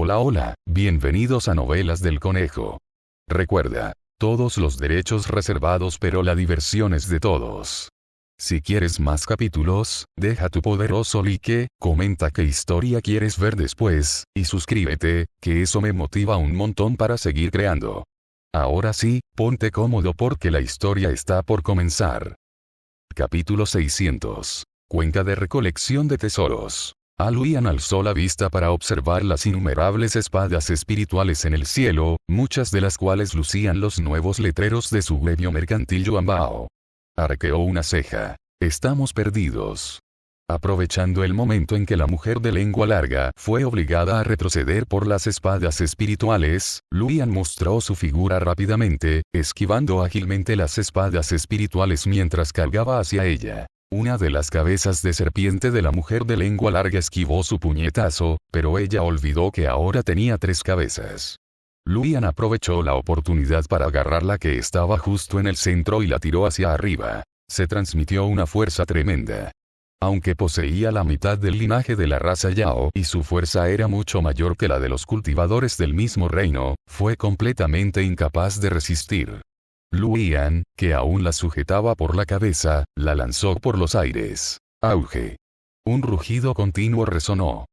Hola hola, bienvenidos a Novelas del Conejo. Recuerda, todos los derechos reservados pero la diversión es de todos. Si quieres más capítulos, deja tu poderoso like, comenta qué historia quieres ver después, y suscríbete, que eso me motiva un montón para seguir creando. Ahora sí, ponte cómodo porque la historia está por comenzar. Capítulo 600. Cuenca de recolección de tesoros. Aluian alzó la vista para observar las innumerables espadas espirituales en el cielo, muchas de las cuales lucían los nuevos letreros de su gremio mercantil Yuanbao. Arqueó una ceja. Estamos perdidos. Aprovechando el momento en que la mujer de lengua larga fue obligada a retroceder por las espadas espirituales, Luian mostró su figura rápidamente, esquivando ágilmente las espadas espirituales mientras cargaba hacia ella. Una de las cabezas de serpiente de la mujer de lengua larga esquivó su puñetazo, pero ella olvidó que ahora tenía 3 cabezas. Luian aprovechó la oportunidad para agarrar la que estaba justo en el centro y la tiró hacia arriba. Se transmitió una fuerza tremenda. Aunque poseía la mitad del linaje de la raza Yao y su fuerza era mucho mayor que la de los cultivadores del mismo reino, fue completamente incapaz de resistir. Luian, que aún la sujetaba por la cabeza, la lanzó por los aires. ¡Auge! Un rugido continuo resonó.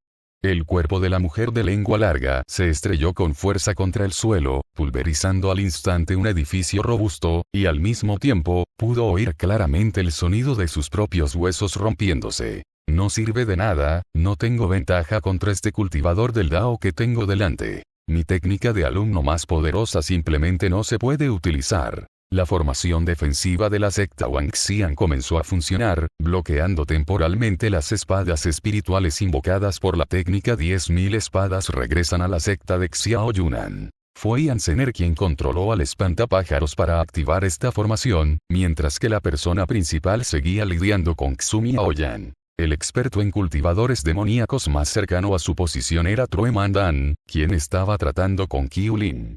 El cuerpo de la mujer de lengua larga se estrelló con fuerza contra el suelo, pulverizando al instante un edificio robusto, y al mismo tiempo, pudo oír claramente el sonido de sus propios huesos rompiéndose. No sirve de nada, no tengo ventaja contra este cultivador del Dao que tengo delante. Mi técnica de alumno más poderosa simplemente no se puede utilizar. La formación defensiva de la secta Wangxian comenzó a funcionar, bloqueando temporalmente las espadas espirituales invocadas por la técnica 10.000 espadas regresan a la secta de Xiao Yunan. Fue Yansener quien controló al espantapájaros para activar esta formación, mientras que la persona principal seguía lidiando con Xumi Aoyan. El experto en cultivadores demoníacos más cercano a su posición era True Mandan, quien estaba tratando con Qiu Lin.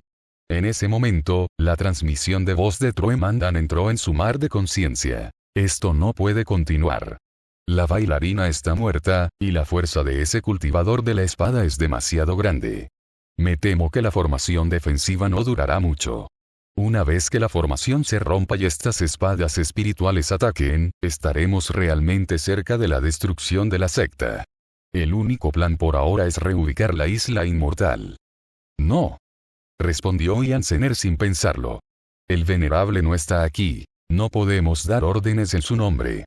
En ese momento, la transmisión de voz de True Mandan entró en su mar de conciencia. Esto no puede continuar. La bailarina está muerta, y la fuerza de ese cultivador de la espada es demasiado grande. Me temo que la formación defensiva no durará mucho. Una vez que la formación se rompa y estas espadas espirituales ataquen, estaremos realmente cerca de la destrucción de la secta. El único plan por ahora es reubicar la isla inmortal. No. Respondió Yansener sin pensarlo. El venerable no está aquí. No podemos dar órdenes en su nombre.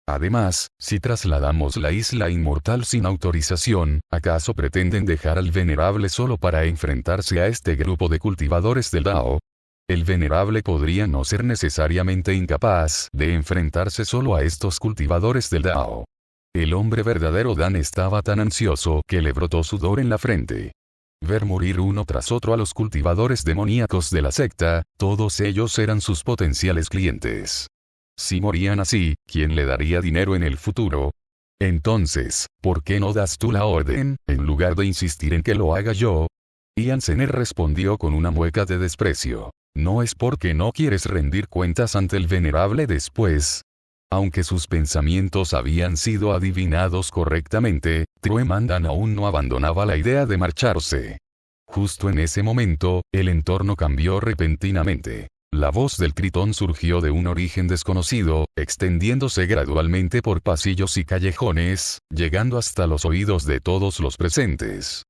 Además, si trasladamos la isla inmortal sin autorización, ¿acaso pretenden dejar al venerable solo para enfrentarse a este grupo de cultivadores del Dao? El venerable podría no ser necesariamente incapaz de enfrentarse solo a estos cultivadores del Dao. El hombre verdadero Dan estaba tan ansioso que le brotó sudor en la frente. Ver morir uno tras otro a los cultivadores demoníacos de la secta, todos ellos eran sus potenciales clientes. Si morían así, ¿quién le daría dinero en el futuro? Entonces, ¿por qué no das tú la orden, en lugar de insistir en que lo haga yo? Yansener respondió con una mueca de desprecio. No es porque no quieres rendir cuentas ante el venerable después. Aunque sus pensamientos habían sido adivinados correctamente, True Mandan aún no abandonaba la idea de marcharse. Justo en ese momento, el entorno cambió repentinamente. La voz del tritón surgió de un origen desconocido, extendiéndose gradualmente por pasillos y callejones, llegando hasta los oídos de todos los presentes.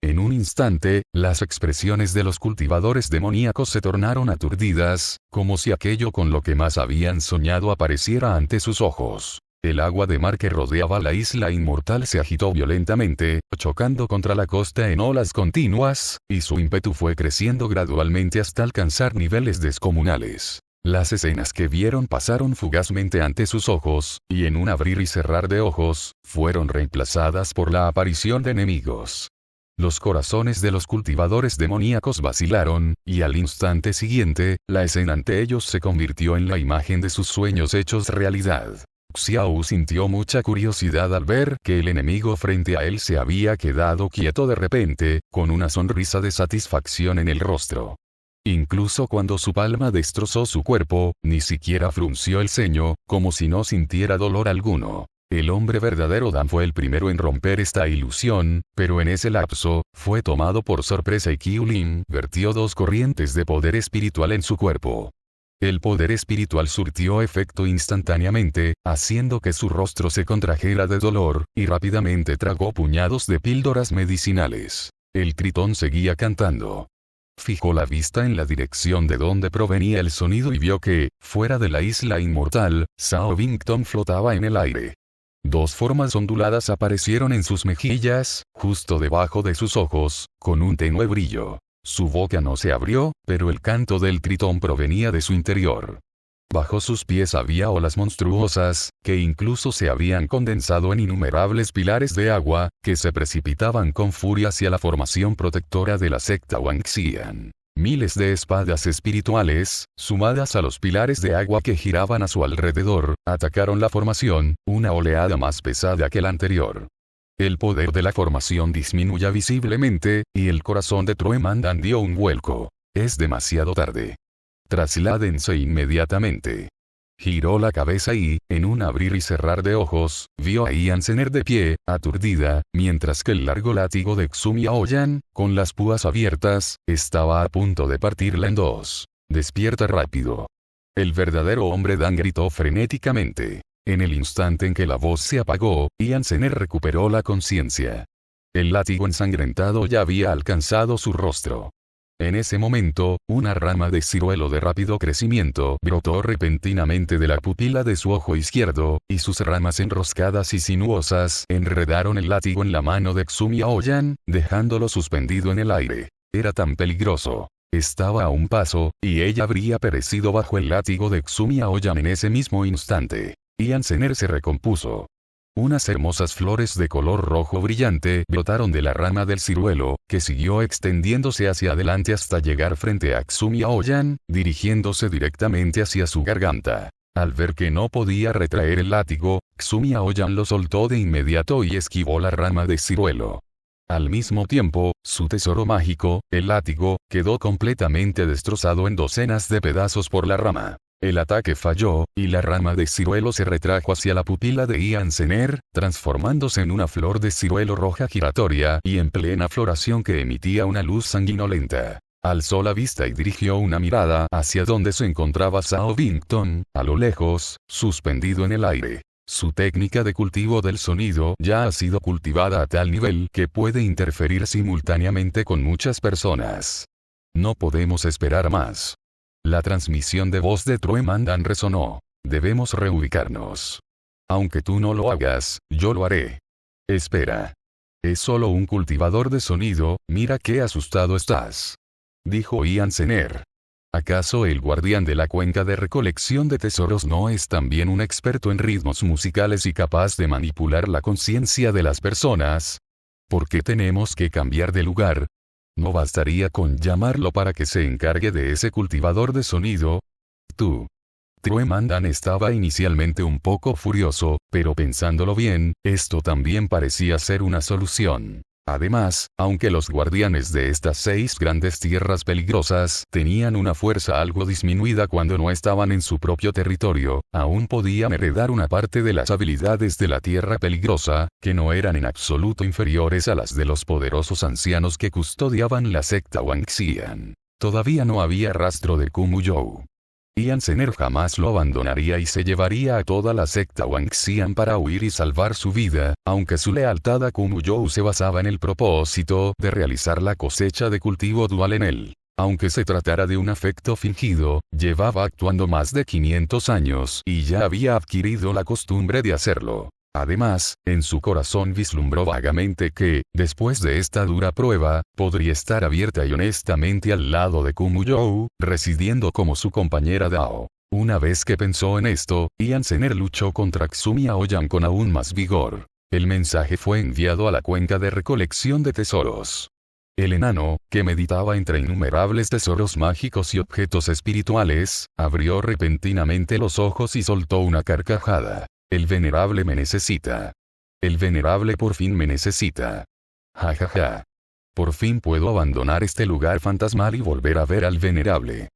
En un instante, las expresiones de los cultivadores demoníacos se tornaron aturdidas, como si aquello con lo que más habían soñado apareciera ante sus ojos. El agua de mar que rodeaba la isla inmortal se agitó violentamente, chocando contra la costa en olas continuas, y su ímpetu fue creciendo gradualmente hasta alcanzar niveles descomunales. Las escenas que vieron pasaron fugazmente ante sus ojos, y en un abrir y cerrar de ojos, fueron reemplazadas por la aparición de enemigos. Los corazones de los cultivadores demoníacos vacilaron, y al instante siguiente, la escena ante ellos se convirtió en la imagen de sus sueños hechos realidad. Xiao sintió mucha curiosidad al ver que el enemigo frente a él se había quedado quieto de repente, con una sonrisa de satisfacción en el rostro. Incluso cuando su palma destrozó su cuerpo, ni siquiera frunció el ceño, como si no sintiera dolor alguno. El hombre verdadero Dan fue el primero en romper esta ilusión, pero en ese lapso, fue tomado por sorpresa y Qiulin vertió 2 corrientes de poder espiritual en su cuerpo. El poder espiritual surtió efecto instantáneamente, haciendo que su rostro se contrajera de dolor, y rápidamente tragó puñados de píldoras medicinales. El tritón seguía cantando. Fijó la vista en la dirección de donde provenía el sonido y vio que, fuera de la isla inmortal, Sao Bington flotaba en el aire. 2 formas onduladas aparecieron en sus mejillas, justo debajo de sus ojos, con un tenue brillo. Su boca no se abrió, pero el canto del tritón provenía de su interior. Bajo sus pies había olas monstruosas, que incluso se habían condensado en innumerables pilares de agua, que se precipitaban con furia hacia la formación protectora de la secta Wangxian. Miles de espadas espirituales, sumadas a los pilares de agua que giraban a su alrededor, atacaron la formación, una oleada más pesada que la anterior. El poder de la formación disminuye visiblemente, y el corazón de True Mandan dio un vuelco. Es demasiado tarde. Trasládense inmediatamente. Giró la cabeza y, en un abrir y cerrar de ojos, vio a Ian Zener de pie, aturdida, mientras que el largo látigo de Xumi Aoyan, con las púas abiertas, estaba a punto de partirla en 2. Despierta rápido. El verdadero hombre Dan gritó frenéticamente. En el instante en que la voz se apagó, Ian Zener recuperó la conciencia. El látigo ensangrentado ya había alcanzado su rostro. En ese momento, una rama de ciruelo de rápido crecimiento brotó repentinamente de la pupila de su ojo izquierdo, y sus ramas enroscadas y sinuosas enredaron el látigo en la mano de Xumi Aoyan, dejándolo suspendido en el aire. Era tan peligroso. Estaba a un paso, y ella habría perecido bajo el látigo de Xumi Aoyan en ese mismo instante. Ian Zener se recompuso. Unas hermosas flores de color rojo brillante brotaron de la rama del ciruelo, que siguió extendiéndose hacia adelante hasta llegar frente a Xumi Aoyan, dirigiéndose directamente hacia su garganta. Al ver que no podía retraer el látigo, Xumi Aoyan lo soltó de inmediato y esquivó la rama de ciruelo. Al mismo tiempo, su tesoro mágico, el látigo, quedó completamente destrozado en docenas de pedazos por la rama. El ataque falló, y la rama de ciruelo se retrajo hacia la pupila de Ian Zener, transformándose en una flor de ciruelo roja giratoria y en plena floración que emitía una luz sanguinolenta. Alzó la vista y dirigió una mirada hacia donde se encontraba Sao Bington, a lo lejos, suspendido en el aire. Su técnica de cultivo del sonido ya ha sido cultivada a tal nivel que puede interferir simultáneamente con muchas personas. No podemos esperar más. La transmisión de voz de True Mandan resonó. Debemos reubicarnos. Aunque tú no lo hagas, yo lo haré. Espera. Es solo un cultivador de sonido, mira qué asustado estás. Dijo Ian Zener. ¿Acaso el guardián de la cuenca de recolección de tesoros no es también un experto en ritmos musicales y capaz de manipular la conciencia de las personas? ¿Por qué tenemos que cambiar de lugar? ¿No bastaría con llamarlo para que se encargue de ese cultivador de sonido? True Mandan estaba inicialmente un poco furioso, pero pensándolo bien, esto también parecía ser una solución. Además, aunque los guardianes de estas 6 grandes tierras peligrosas tenían una fuerza algo disminuida cuando no estaban en su propio territorio, aún podían heredar una parte de las habilidades de la tierra peligrosa, que no eran en absoluto inferiores a las de los poderosos ancianos que custodiaban la secta Wangxian. Todavía no había rastro de Kumuyou. Ian Zener jamás lo abandonaría y se llevaría a toda la secta Wangxian para huir y salvar su vida, aunque su lealtad a Kumuyou se basaba en el propósito de realizar la cosecha de cultivo dual en él. Aunque se tratara de un afecto fingido, llevaba actuando más de 500 años y ya había adquirido la costumbre de hacerlo. Además, en su corazón vislumbró vagamente que, después de esta dura prueba, podría estar abierta y honestamente al lado de Kumuyou, residiendo como su compañera Dao. Una vez que pensó en esto, Ian Zener luchó contra Xumi Aoyan con aún más vigor. El mensaje fue enviado a la cuenca de recolección de tesoros. El enano, que meditaba entre innumerables tesoros mágicos y objetos espirituales, abrió repentinamente los ojos y soltó una carcajada. El venerable me necesita. El venerable por fin me necesita. Ja ja ja. Por fin puedo abandonar este lugar fantasmal y volver a ver al venerable.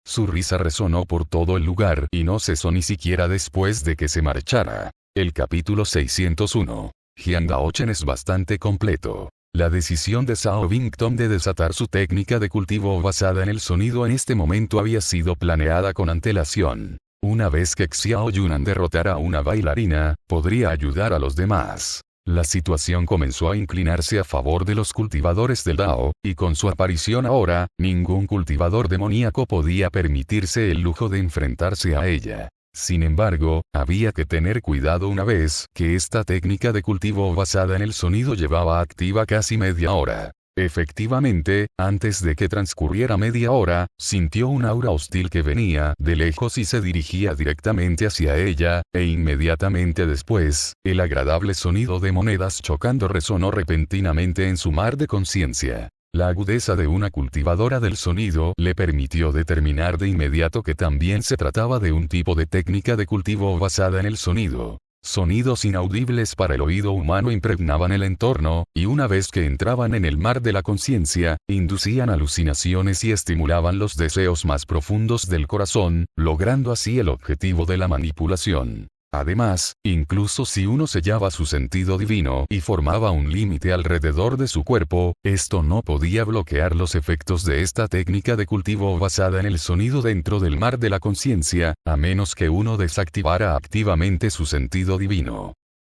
Su risa resonó por todo el lugar y no cesó ni siquiera después de que se marchara. El capítulo 601. Jiang Daochen es bastante completo. La decisión de Zhao Bingtong de desatar su técnica de cultivo basada en el sonido en este momento había sido planeada con antelación. Una vez que Xiao Yunan derrotara a una bailarina, podría ayudar a los demás. La situación comenzó a inclinarse a favor de los cultivadores del Dao, y con su aparición ahora, ningún cultivador demoníaco podía permitirse el lujo de enfrentarse a ella. Sin embargo, había que tener cuidado una vez que esta técnica de cultivo basada en el sonido llevaba activa casi media hora. Efectivamente, antes de que transcurriera media hora, sintió un aura hostil que venía de lejos y se dirigía directamente hacia ella, e inmediatamente después, el agradable sonido de monedas chocando resonó repentinamente en su mar de conciencia. La agudeza de una cultivadora del sonido le permitió determinar de inmediato que también se trataba de un tipo de técnica de cultivo basada en el sonido. Sonidos inaudibles para el oído humano impregnaban el entorno, y una vez que entraban en el mar de la conciencia, inducían alucinaciones y estimulaban los deseos más profundos del corazón, logrando así el objetivo de la manipulación. Además, incluso si uno sellaba su sentido divino y formaba un límite alrededor de su cuerpo, esto no podía bloquear los efectos de esta técnica de cultivo basada en el sonido dentro del mar de la conciencia, a menos que uno desactivara activamente su sentido divino.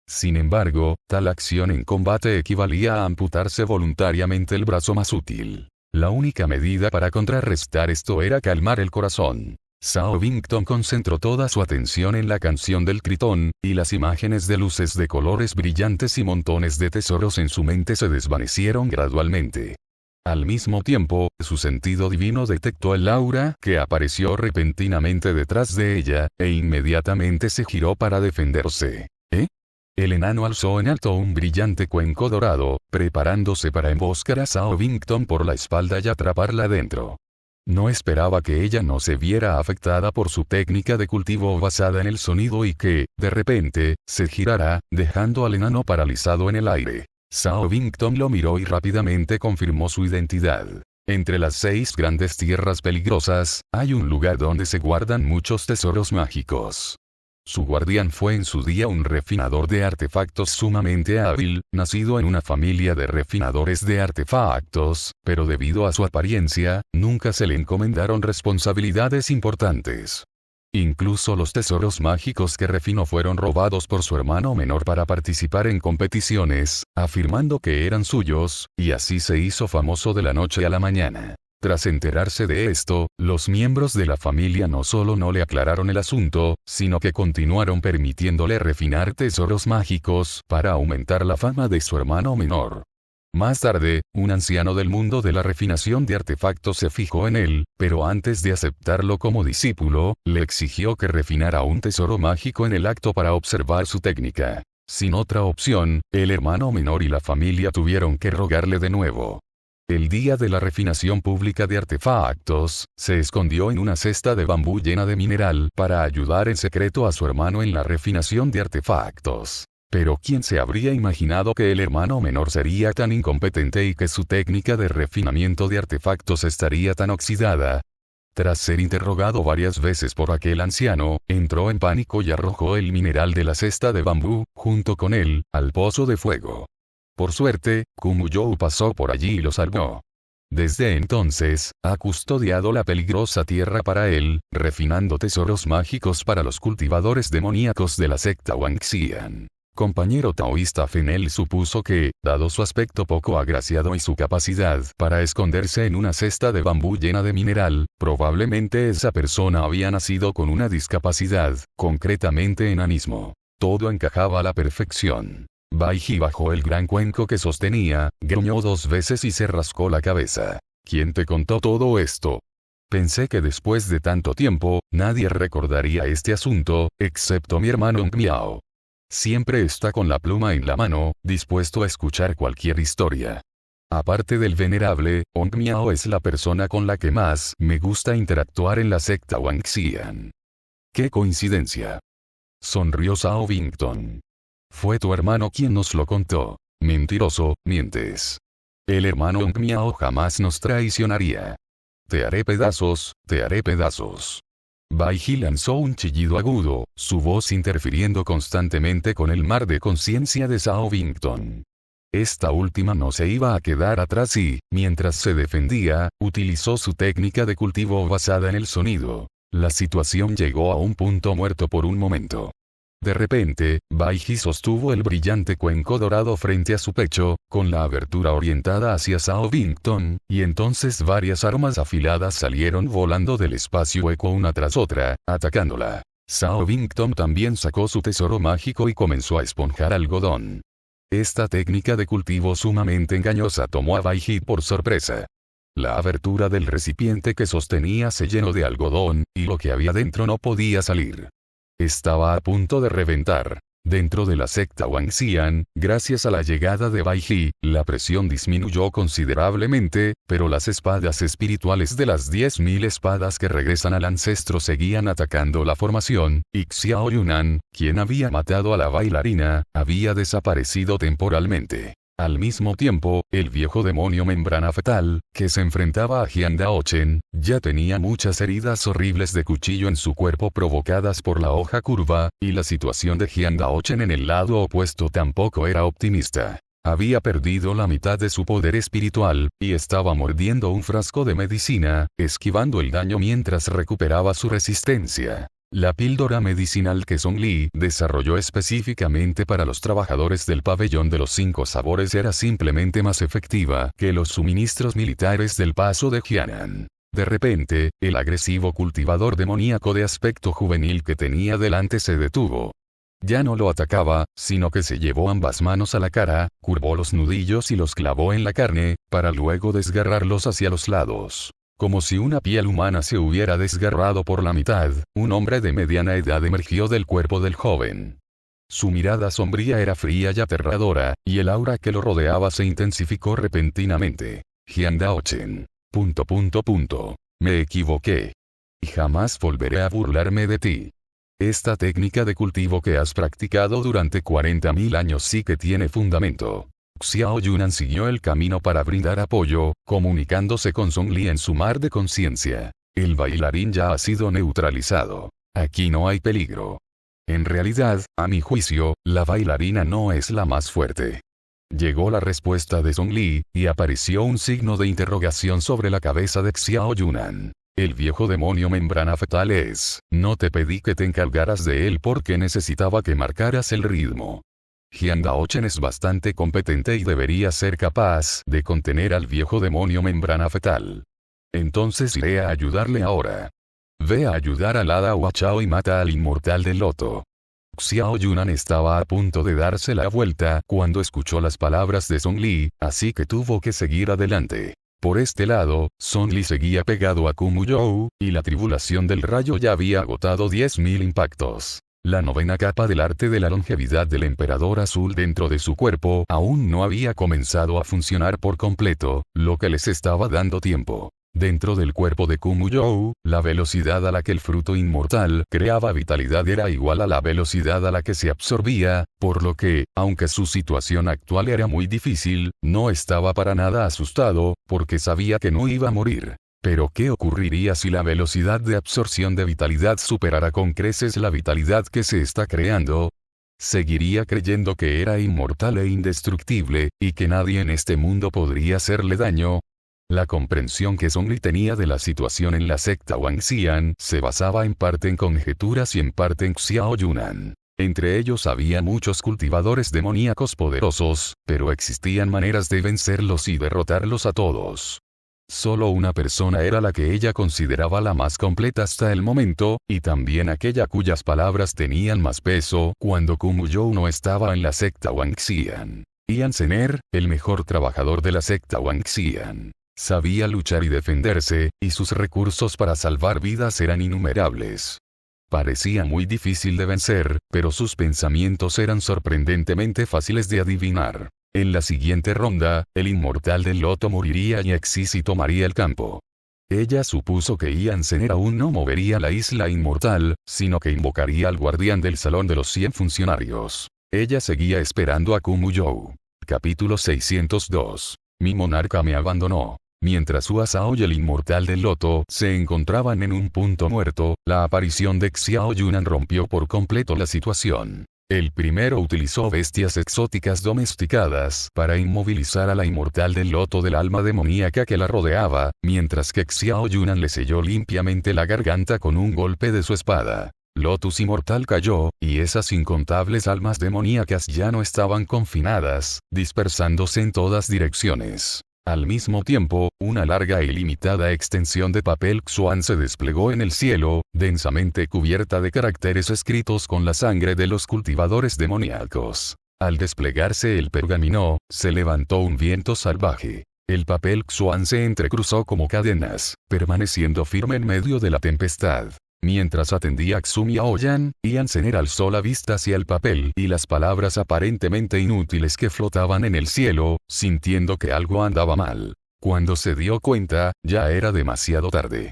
Sin embargo, tal acción en combate equivalía a amputarse voluntariamente el brazo más útil. La única medida para contrarrestar esto era calmar el corazón. Zhao Bingtong concentró toda su atención en la canción del tritón, y las imágenes de luces de colores brillantes y montones de tesoros en su mente se desvanecieron gradualmente. Al mismo tiempo, su sentido divino detectó el aura que apareció repentinamente detrás de ella, e inmediatamente se giró para defenderse. El enano alzó en alto un brillante cuenco dorado, preparándose para emboscar a Zhao Bingtong por la espalda y atraparla dentro. No esperaba que ella no se viera afectada por su técnica de cultivo basada en el sonido y que, de repente, se girara, dejando al enano paralizado en el aire. Zhao Bingtong lo miró y rápidamente confirmó su identidad. Entre las 6 grandes tierras peligrosas, hay un lugar donde se guardan muchos tesoros mágicos. Su guardián fue en su día un refinador de artefactos sumamente hábil, nacido en una familia de refinadores de artefactos, pero debido a su apariencia, nunca se le encomendaron responsabilidades importantes. Incluso los tesoros mágicos que refinó fueron robados por su hermano menor para participar en competiciones, afirmando que eran suyos, y así se hizo famoso de la noche a la mañana. Tras enterarse de esto, los miembros de la familia no solo no le aclararon el asunto, sino que continuaron permitiéndole refinar tesoros mágicos para aumentar la fama de su hermano menor. Más tarde, un anciano del mundo de la refinación de artefactos se fijó en él, pero antes de aceptarlo como discípulo, le exigió que refinara un tesoro mágico en el acto para observar su técnica. Sin otra opción, el hermano menor y la familia tuvieron que rogarle de nuevo. El día de la refinación pública de artefactos, se escondió en una cesta de bambú llena de mineral para ayudar en secreto a su hermano en la refinación de artefactos. Pero ¿quién se habría imaginado que el hermano menor sería tan incompetente y que su técnica de refinamiento de artefactos estaría tan oxidada? Tras ser interrogado varias veces por aquel anciano, entró en pánico y arrojó el mineral de la cesta de bambú, junto con él, al pozo de fuego. Por suerte, Kumu You pasó por allí y lo salvó. Desde entonces, ha custodiado la peligrosa tierra para él, refinando tesoros mágicos para los cultivadores demoníacos de la secta Wangxian. Compañero taoísta Fenel supuso que, dado su aspecto poco agraciado y su capacidad para esconderse en una cesta de bambú llena de mineral, probablemente esa persona había nacido con una discapacidad, concretamente enanismo. Todo encajaba a la perfección. Bai Ji bajó el gran cuenco que sostenía, gruñó 2 veces y se rascó la cabeza. ¿Quién te contó todo esto? Pensé que después de tanto tiempo, nadie recordaría este asunto, excepto mi hermano Miao. Siempre está con la pluma en la mano, dispuesto a escuchar cualquier historia. Aparte del venerable, Ong Miao es la persona con la que más me gusta interactuar en la secta Wangxian. ¡Qué coincidencia! Sonrió Zhao Bingtong. Fue tu hermano quien nos lo contó. Mentiroso, mientes. El hermano Ong Miao jamás nos traicionaría. Te haré pedazos, te haré pedazos. Bai Ji lanzó un chillido agudo, su voz interfiriendo constantemente con el mar de conciencia de Zhao Bington. Esta última no se iba a quedar atrás y, mientras se defendía, utilizó su técnica de cultivo basada en el sonido. La situación llegó a un punto muerto por un momento. De repente, Bai Ji sostuvo el brillante cuenco dorado frente a su pecho, con la abertura orientada hacia Zhao Bington, y entonces varias armas afiladas salieron volando del espacio hueco una tras otra, atacándola. Zhao Bington también sacó su tesoro mágico y comenzó a esponjar algodón. Esta técnica de cultivo sumamente engañosa tomó a Bai Ji por sorpresa. La abertura del recipiente que sostenía se llenó de algodón, y lo que había dentro no podía salir. Estaba a punto de reventar. Dentro de la secta Wangxian, gracias a la llegada de Bai Ji, la presión disminuyó considerablemente, pero las espadas espirituales de las 10.000 espadas que regresan al ancestro seguían atacando la formación, y Xiao Yunan, quien había matado a la bailarina, había desaparecido temporalmente. Al mismo tiempo, el viejo demonio membrana fetal, que se enfrentaba a Jian Daochen, ya tenía muchas heridas horribles de cuchillo en su cuerpo provocadas por la hoja curva, y la situación de Jian Daochen en el lado opuesto tampoco era optimista. Había perdido la mitad de su poder espiritual, y estaba mordiendo un frasco de medicina, esquivando el daño mientras recuperaba su resistencia. La píldora medicinal que Song Li desarrolló específicamente para los trabajadores del pabellón de los 5 sabores era simplemente más efectiva que los suministros militares del paso de Jianan. De repente, el agresivo cultivador demoníaco de aspecto juvenil que tenía delante se detuvo. Ya no lo atacaba, sino que se llevó ambas manos a la cara, curvó los nudillos y los clavó en la carne, para luego desgarrarlos hacia los lados. Como si una piel humana se hubiera desgarrado por la mitad, un hombre de mediana edad emergió del cuerpo del joven. Su mirada sombría era fría y aterradora, y el aura que lo rodeaba se intensificó repentinamente. Jian Daochen. Me equivoqué. Y jamás volveré a burlarme de ti. Esta técnica de cultivo que has practicado durante 40.000 años sí que tiene fundamento. Xiao Yunan siguió el camino para brindar apoyo, comunicándose con Song Li en su mar de conciencia. El bailarín ya ha sido neutralizado. Aquí no hay peligro. En realidad, a mi juicio, la bailarina no es la más fuerte. Llegó la respuesta de Song Li, y apareció un signo de interrogación sobre la cabeza de Xiao Yunan. El viejo demonio membrana fetal no te pedí que te encargaras de él porque necesitaba que marcaras el ritmo. Jian Daochen es bastante competente y debería ser capaz de contener al viejo demonio membrana fetal. Entonces iré a ayudarle ahora. Ve a ayudar al hada Huachao y mata al inmortal del loto. Xiao Yunan estaba a punto de darse la vuelta cuando escuchó las palabras de Song Li, así que tuvo que seguir adelante. Por este lado, Song Li seguía pegado a Kumu You'u, y la tribulación del rayo ya había agotado 10.000 impactos. La 9ª capa del arte de la longevidad del emperador azul dentro de su cuerpo aún no había comenzado a funcionar por completo, lo que les estaba dando tiempo. Dentro del cuerpo de Kumu You'u, la velocidad a la que el fruto inmortal creaba vitalidad era igual a la velocidad a la que se absorbía, por lo que, aunque su situación actual era muy difícil, no estaba para nada asustado, porque sabía que no iba a morir. Pero ¿qué ocurriría si la velocidad de absorción de vitalidad superara con creces la vitalidad que se está creando? Seguiría creyendo que era inmortal e indestructible, y que nadie en este mundo podría hacerle daño. La comprensión que Song Li tenía de la situación en la secta Wangxian se basaba en parte en conjeturas y en parte en Xiao Yunan. Entre ellos había muchos cultivadores demoníacos poderosos, pero existían maneras de vencerlos y derrotarlos a todos. Solo una persona era la que ella consideraba la más completa hasta el momento, y también aquella cuyas palabras tenían más peso cuando Kumu You'u no estaba en la secta Wangxian. Yan Zener, el mejor trabajador de la secta Wangxian. Sabía luchar y defenderse, y sus recursos para salvar vidas eran innumerables. Parecía muy difícil de vencer, pero sus pensamientos eran sorprendentemente fáciles de adivinar. En la siguiente ronda, el inmortal del loto moriría y Exisi tomaría el campo. Ella supuso que Yan Zener aún no movería la isla inmortal, sino que invocaría al guardián del salón de los 100 funcionarios. Ella seguía esperando a Kumu You'u. Capítulo 602. Mi monarca me abandonó. Mientras Huasao y el inmortal del loto se encontraban en un punto muerto, la aparición de Xiao Yunan rompió por completo la situación. El primero utilizó bestias exóticas domesticadas para inmovilizar a la inmortal del loto del alma demoníaca que la rodeaba, mientras que Xiao Yunan le selló limpiamente la garganta con un golpe de su espada. Lotus inmortal cayó, y esas incontables almas demoníacas ya no estaban confinadas, dispersándose en todas direcciones. Al mismo tiempo, una larga e ilimitada extensión de papel Xuan se desplegó en el cielo, densamente cubierta de caracteres escritos con la sangre de los cultivadores demoníacos. Al desplegarse el pergamino, se levantó un viento salvaje. El papel Xuan se entrecruzó como cadenas, permaneciendo firme en medio de la tempestad. Mientras atendía a Xumi Aoyan, Yancener alzó la vista hacia el papel y las palabras aparentemente inútiles que flotaban en el cielo, sintiendo que algo andaba mal. Cuando se dio cuenta, ya era demasiado tarde.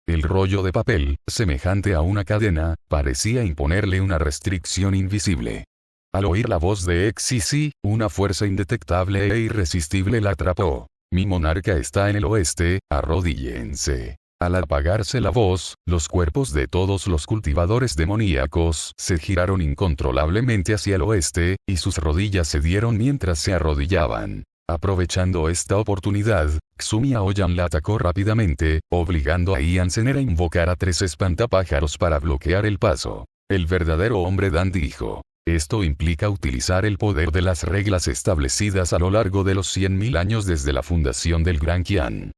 El rollo de papel, semejante a una cadena, parecía imponerle una restricción invisible. Al oír la voz de Xisi, una fuerza indetectable e irresistible la atrapó. Mi monarca está en el oeste, arrodíllense. Al apagarse la voz, los cuerpos de todos los cultivadores demoníacos se giraron incontrolablemente hacia el oeste, y sus rodillas cedieron mientras se arrodillaban. Aprovechando esta oportunidad, Xumi Aoyan la atacó rápidamente, obligando a Yancener a invocar a 3 espantapájaros para bloquear el paso. El verdadero hombre Dan dijo: esto implica utilizar el poder de las reglas establecidas a lo largo de los 100.000 años desde la fundación del Gran Qian.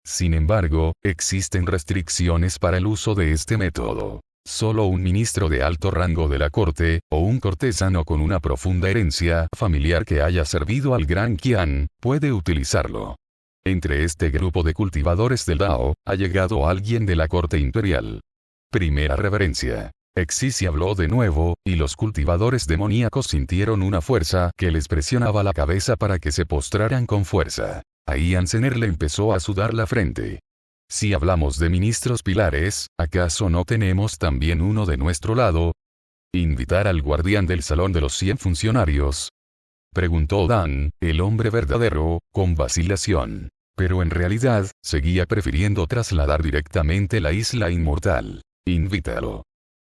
Sin embargo, existen restricciones para el uso de este método. Solo un ministro de alto rango de la corte, o un cortesano con una profunda herencia familiar que haya servido al Gran Qian, puede utilizarlo. Entre este grupo de cultivadores del Dao, ha llegado alguien de la corte imperial. Primera reverencia. Xisi habló de nuevo, y los cultivadores demoníacos sintieron una fuerza que les presionaba la cabeza para que se postraran con fuerza. A Yancener le empezó a sudar la frente. Si hablamos de ministros pilares, ¿acaso no tenemos también uno de nuestro lado? ¿Invitar al guardián del salón de los 100 funcionarios? Preguntó Dan, el hombre verdadero, con vacilación. Pero en realidad, seguía prefiriendo trasladar directamente la isla inmortal. Invítalo.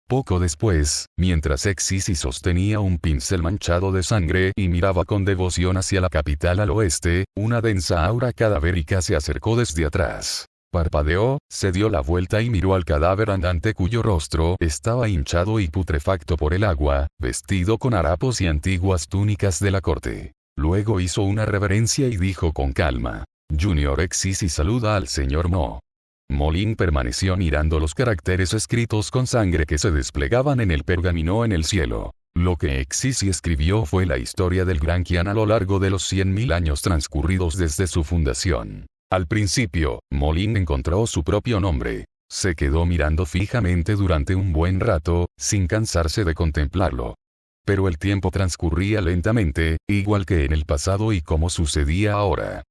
Poco después, mientras Xisi sostenía un pincel manchado de sangre y miraba con devoción hacia la capital al oeste, una densa aura cadavérica se acercó desde atrás. Parpadeó, se dio la vuelta y miró al cadáver andante cuyo rostro estaba hinchado y putrefacto por el agua, vestido con harapos y antiguas túnicas de la corte. Luego hizo una reverencia y dijo con calma: Junior Xisi saluda al señor Mo. Molin permaneció mirando los caracteres escritos con sangre que se desplegaban en el pergamino en el cielo. Lo que Xisi escribió fue la historia del Gran Qian a lo largo de los 100.000 años transcurridos desde su fundación. Al principio, Molin encontró su propio nombre. Se quedó mirando fijamente durante un buen rato, sin cansarse de contemplarlo. Pero el tiempo transcurría lentamente, igual que en el pasado y como sucedía ahora.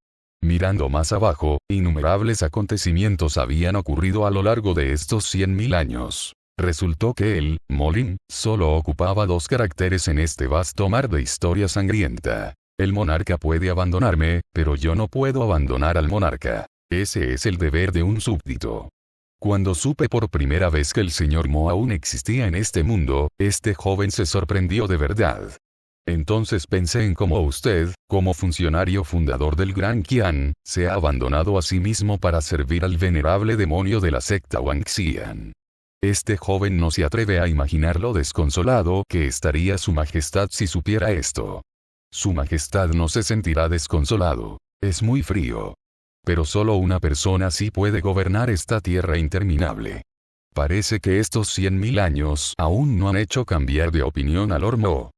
Mirando más abajo, innumerables acontecimientos habían ocurrido a lo largo de estos 100.000 años. Resultó que él, Molin, solo ocupaba 2 caracteres en este vasto mar de historia sangrienta. El monarca puede abandonarme, pero yo no puedo abandonar al monarca. Ese es el deber de un súbdito. Cuando supe por primera vez que el señor Mo aún existía en este mundo, este joven se sorprendió de verdad. Entonces pensé en cómo usted, como funcionario fundador del Gran Qian, se ha abandonado a sí mismo para servir al venerable demonio de la secta Wangxian. Este joven no se atreve a imaginar lo desconsolado que estaría su majestad si supiera esto. Su majestad no se sentirá desconsolado. Es muy frío. Pero solo una persona sí puede gobernar esta tierra interminable. Parece que estos 100.000 años aún no han hecho cambiar de opinión a Lord Mo.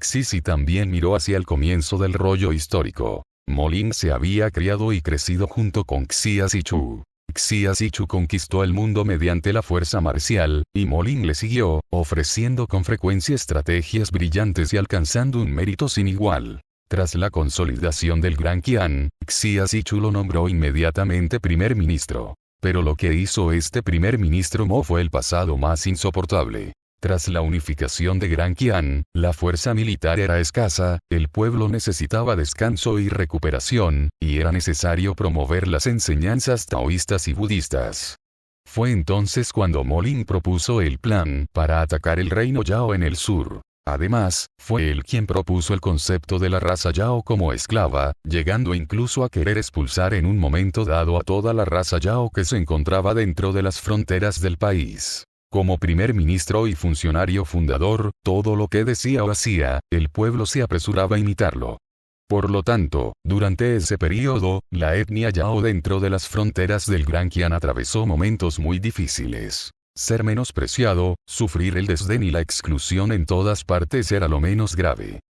Xisi también miró hacia el comienzo del rollo histórico. Molin se había criado y crecido junto con Xia Zichu. Xia Zichu conquistó el mundo mediante la fuerza marcial, y Molin le siguió, ofreciendo con frecuencia estrategias brillantes y alcanzando un mérito sin igual. Tras la consolidación del Gran Qian, Xia Zichu lo nombró inmediatamente primer ministro. Pero lo que hizo este primer ministro Mo fue el pasado más insoportable. Tras la unificación de Gran Qian, la fuerza militar era escasa, el pueblo necesitaba descanso y recuperación, y era necesario promover las enseñanzas taoístas y budistas. Fue entonces cuando Molin propuso el plan para atacar el reino Yao en el sur. Además, fue él quien propuso el concepto de la raza Yao como esclava, llegando incluso a querer expulsar en un momento dado a toda la raza Yao que se encontraba dentro de las fronteras del país. Como primer ministro y funcionario fundador, todo lo que decía o hacía, el pueblo se apresuraba a imitarlo. Por lo tanto, durante ese periodo, la etnia Yao dentro de las fronteras del Gran Qian atravesó momentos muy difíciles. Ser menospreciado, sufrir el desdén y la exclusión en todas partes era lo menos grave.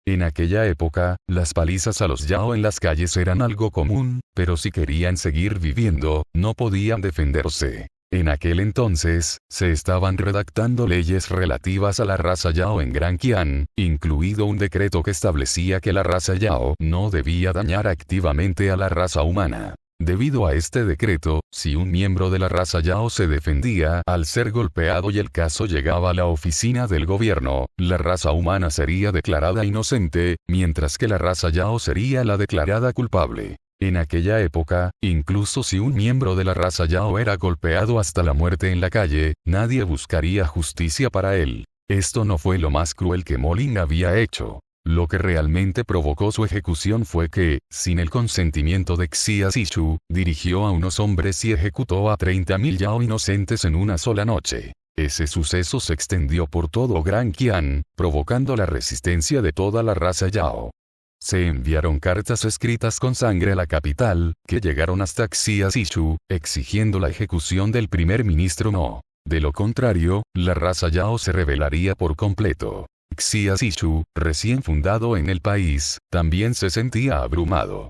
En aquella época, las palizas a los Yao en las calles eran algo común, pero si querían seguir viviendo, no podían defenderse. En aquel entonces, se estaban redactando leyes relativas a la raza Yao en Gran Qian, incluido un decreto que establecía que la raza Yao no debía dañar activamente a la raza humana. Debido a este decreto, si un miembro de la raza Yao se defendía al ser golpeado y el caso llegaba a la oficina del gobierno, la raza humana sería declarada inocente, mientras que la raza Yao sería la declarada culpable. En aquella época, incluso si un miembro de la raza Yao era golpeado hasta la muerte en la calle, nadie buscaría justicia para él. Esto no fue lo más cruel que Molin había hecho. Lo que realmente provocó su ejecución fue que, sin el consentimiento de Xia Zichu, dirigió a unos hombres y ejecutó a 30.000 Yao inocentes en una sola noche. Ese suceso se extendió por todo Gran Qian, provocando la resistencia de toda la raza Yao. Se enviaron cartas escritas con sangre a la capital, que llegaron hasta Xia Zichu, exigiendo la ejecución del primer ministro Mo. De lo contrario, la raza Yao se rebelaría por completo. Xia Zichu, recién fundado en el país, también se sentía abrumado.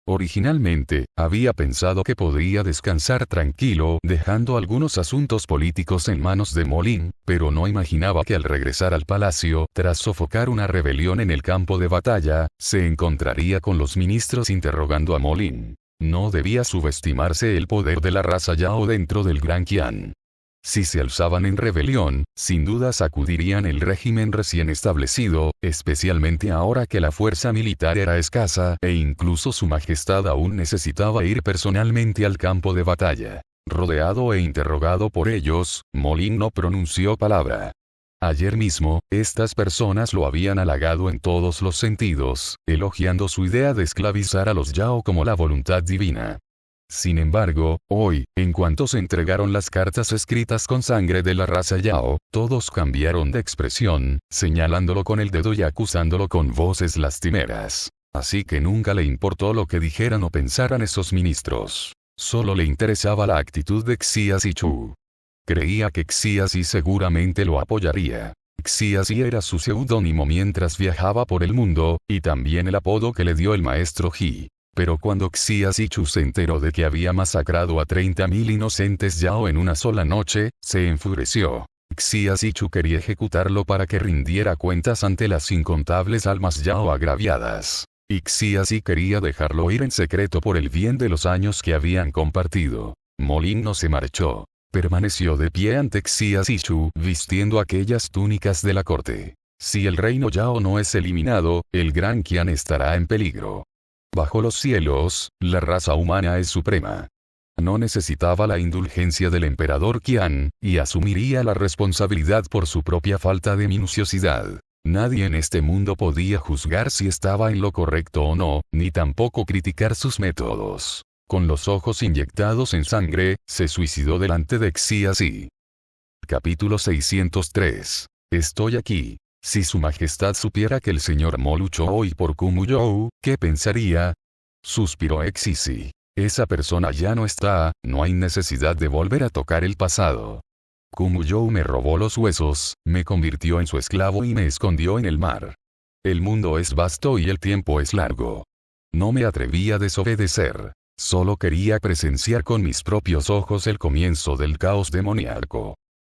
Originalmente, había pensado que podría descansar tranquilo dejando algunos asuntos políticos en manos de Molin, pero no imaginaba que al regresar al palacio, tras sofocar una rebelión en el campo de batalla, se encontraría con los ministros interrogando a Molin. No debía subestimarse el poder de la raza Yao dentro del Gran Qian. Si se alzaban en rebelión, sin duda sacudirían el régimen recién establecido, especialmente ahora que la fuerza militar era escasa e incluso su majestad aún necesitaba ir personalmente al campo de batalla. Rodeado e interrogado por ellos, Molin no pronunció palabra. Ayer mismo, estas personas lo habían halagado en todos los sentidos, elogiando su idea de esclavizar a los Yao como la voluntad divina. Sin embargo, hoy, en cuanto se entregaron las cartas escritas con sangre de la raza Yao, todos cambiaron de expresión, señalándolo con el dedo y acusándolo con voces lastimeras. Así que nunca le importó lo que dijeran o pensaran esos ministros. Solo le interesaba la actitud de Xia Zichu. Creía que Xia Zi seguramente lo apoyaría. Xia Zi era su seudónimo mientras viajaba por el mundo, y también el apodo que le dio el maestro Ji. Pero cuando Xia Zichu se enteró de que había masacrado a 30.000 inocentes Yao en una sola noche, se enfureció. Xia Zichu quería ejecutarlo para que rindiera cuentas ante las incontables almas Yao agraviadas. Y Xia Zi quería dejarlo ir en secreto por el bien de los años que habían compartido. Molin no se marchó. Permaneció de pie ante Xia Zichu, vistiendo aquellas túnicas de la corte. Si el reino Yao no es eliminado, el Gran Qian estará en peligro. Bajo los cielos, la raza humana es suprema. No necesitaba la indulgencia del emperador Qian, y asumiría la responsabilidad por su propia falta de minuciosidad. Nadie en este mundo podía juzgar si estaba en lo correcto o no, ni tampoco criticar sus métodos. Con los ojos inyectados en sangre, se suicidó delante de Xia Zi. Capítulo 603. Estoy aquí. Si su majestad supiera que el señor Mo luchó hoy por Kumuyou, ¿qué pensaría? Suspiró Xia Zi. Esa persona ya no está, no hay necesidad de volver a tocar el pasado. Kumuyou me robó los huesos, me convirtió en su esclavo y me escondió en el mar. El mundo es vasto y el tiempo es largo. No me atreví a desobedecer. Solo quería presenciar con mis propios ojos el comienzo del caos demoníaco.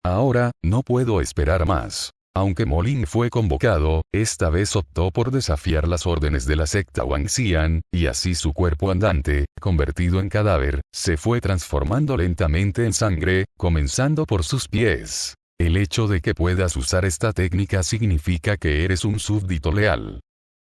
Ahora, no puedo esperar más. Aunque Molin fue convocado, esta vez optó por desafiar las órdenes de la secta Wangxian, y así su cuerpo andante, convertido en cadáver, se fue transformando lentamente en sangre, comenzando por sus pies. El hecho de que puedas usar esta técnica significa que eres un súbdito leal.